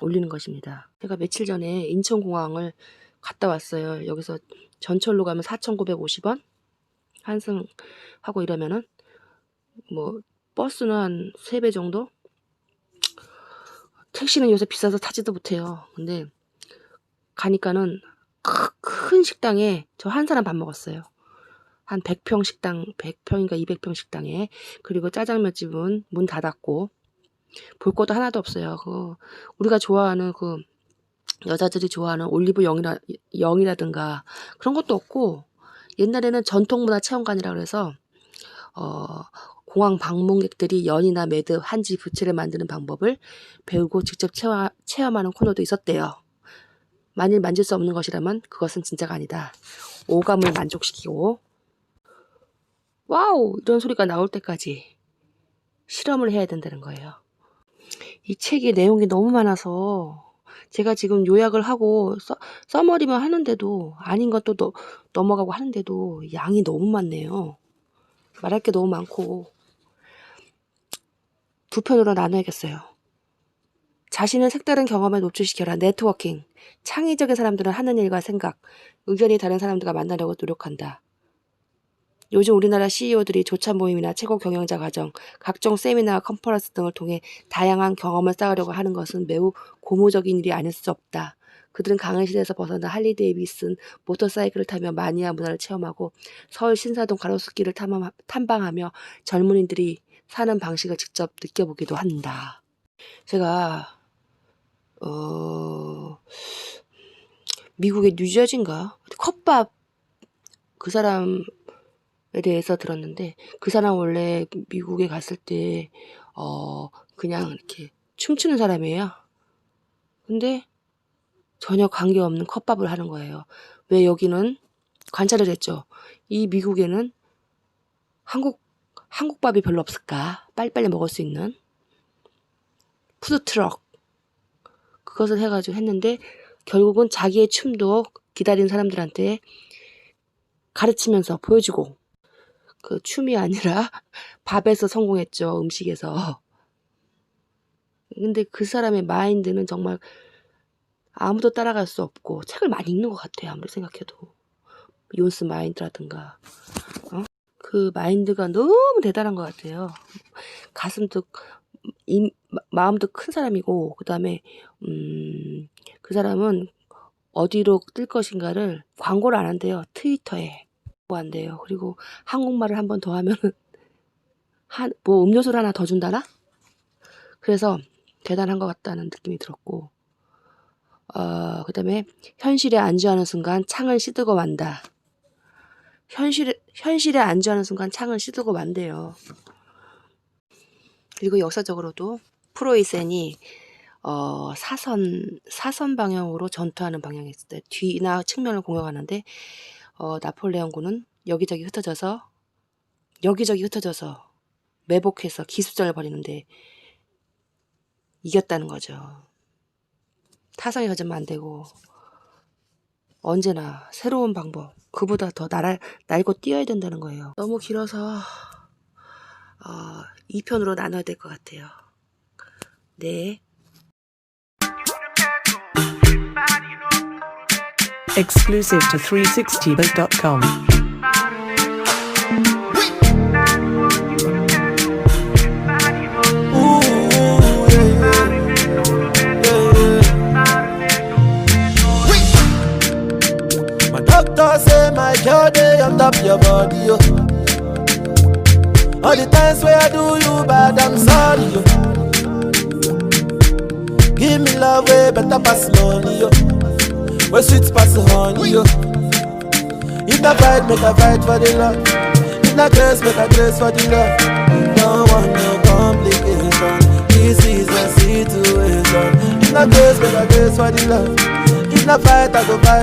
올리는 것입니다. 제가 며칠 전에 인천공항을 갔다 왔어요. 여기서 전철로 가면 4,950원 환승하고 이러면은 뭐 버스는 한 3배 정도? 택시는 요새 비싸서 타지도 못해요. 근데 가니까는 큰 식당에 저 한 사람 밥 먹었어요. 한 100평 식당, 100평인가 200평 식당에. 그리고 짜장면집은 문 닫았고 볼 것도 하나도 없어요. 우리가 좋아하는 여자들이 좋아하는 올리브 영이라든가 그런 것도 없고 옛날에는 전통문화 체험관이라 그래서 공항 방문객들이 연이나 매듭, 한지, 부채를 만드는 방법을 배우고 직접 체험하는 코너도 있었대요. 만일 만질 수 없는 것이라면 그것은 진짜가 아니다. 오감을 만족시키고 와우 이런 소리가 나올 때까지 실험을 해야 된다는 거예요. 이 책의 내용이 너무 많아서 제가 지금 요약을 하고 써머리만 하는데도 아닌 것도 넘어가고 하는데도 양이 너무 많네요. 말할 게 너무 많고 두 편으로 나눠야겠어요. 자신을 색다른 경험에 노출시켜라. 네트워킹. 창의적인 사람들은 하는 일과 생각, 의견이 다른 사람들과 만나려고 노력한다. 요즘 우리나라 CEO들이 조찬 모임이나 최고 경영자 과정, 각종 세미나, 컨퍼런스 등을 통해 다양한 경험을 쌓으려고 하는 것은 매우 고무적인 일이 아닐 수 없다. 그들은 강의실에서 벗어나 할리 데이비슨 모터사이클을 타며 마니아 문화를 체험하고 서울 신사동 가로수길을 탐방하며 젊은이들이 사는 방식을 직접 느껴보기도 한다. 제가 미국의 뉴저지인가 컵밥 그 사람에 대해서 들었는데 그 사람 원래 미국에 갔을 때 그냥 이렇게 춤추는 사람이에요. 근데 전혀 관계없는 컵밥을 하는 거예요. 왜 여기는 관찰을 했죠. 이 미국에는 한국밥이 별로 없을까? 빨리빨리 먹을 수 있는 푸드트럭 그것을 해가지고 했는데 결국은 자기의 춤도 기다리는 사람들한테 가르치면서 보여주고 그 춤이 아니라 밥에서 성공했죠. 음식에서. 근데 그 사람의 마인드는 정말 아무도 따라갈 수 없고 책을 많이 읽는 것 같아요. 아무리 생각해도. 존슨 마인드라든가 그 마인드가 너무 대단한 것 같아요. 가슴도 마음도 큰 사람이고 그 다음에 그 사람은 어디로 뜰 것인가를 광고를 안 한대요. 트위터에 안 돼요. 그리고 한국말을 한 번 더 하면 뭐 음료수를 하나 더 준다나? 그래서 대단한 것 같다는 느낌이 들었고 그 다음에 현실에 안주하는 순간 창을 씻고 만다. 현실에 안주하는 순간 창을 씻고 만대요. 그리고 역사적으로도 프로이센이 사선 방향으로 전투하는 방향이 있을 때 뒤나 측면을 공격하는데 나폴레옹군은 여기저기 흩어져서 매복해서 기습전을 벌이는데 이겼다는 거죠. 타성이 가지면 안 되고 언제나 새로운 방법, 그보다 더 날고 뛰어야 된다는 거예요. 너무 길어서 2편으로 나눠야 될 것 같아요. 네. Exclusive to 360buzz.com. My doctor say my girl dey on top your body, yo. All the times where I do you bad, I'm sorry, yo. Give me love way better pass money, yo. Where sweet pass honey, yo. If I fight, make a fight for the love. If I grace, make a grace for the love. Don't want no complication. This is a situation. If I grace, make a grace for the love. If I fight, I go fight.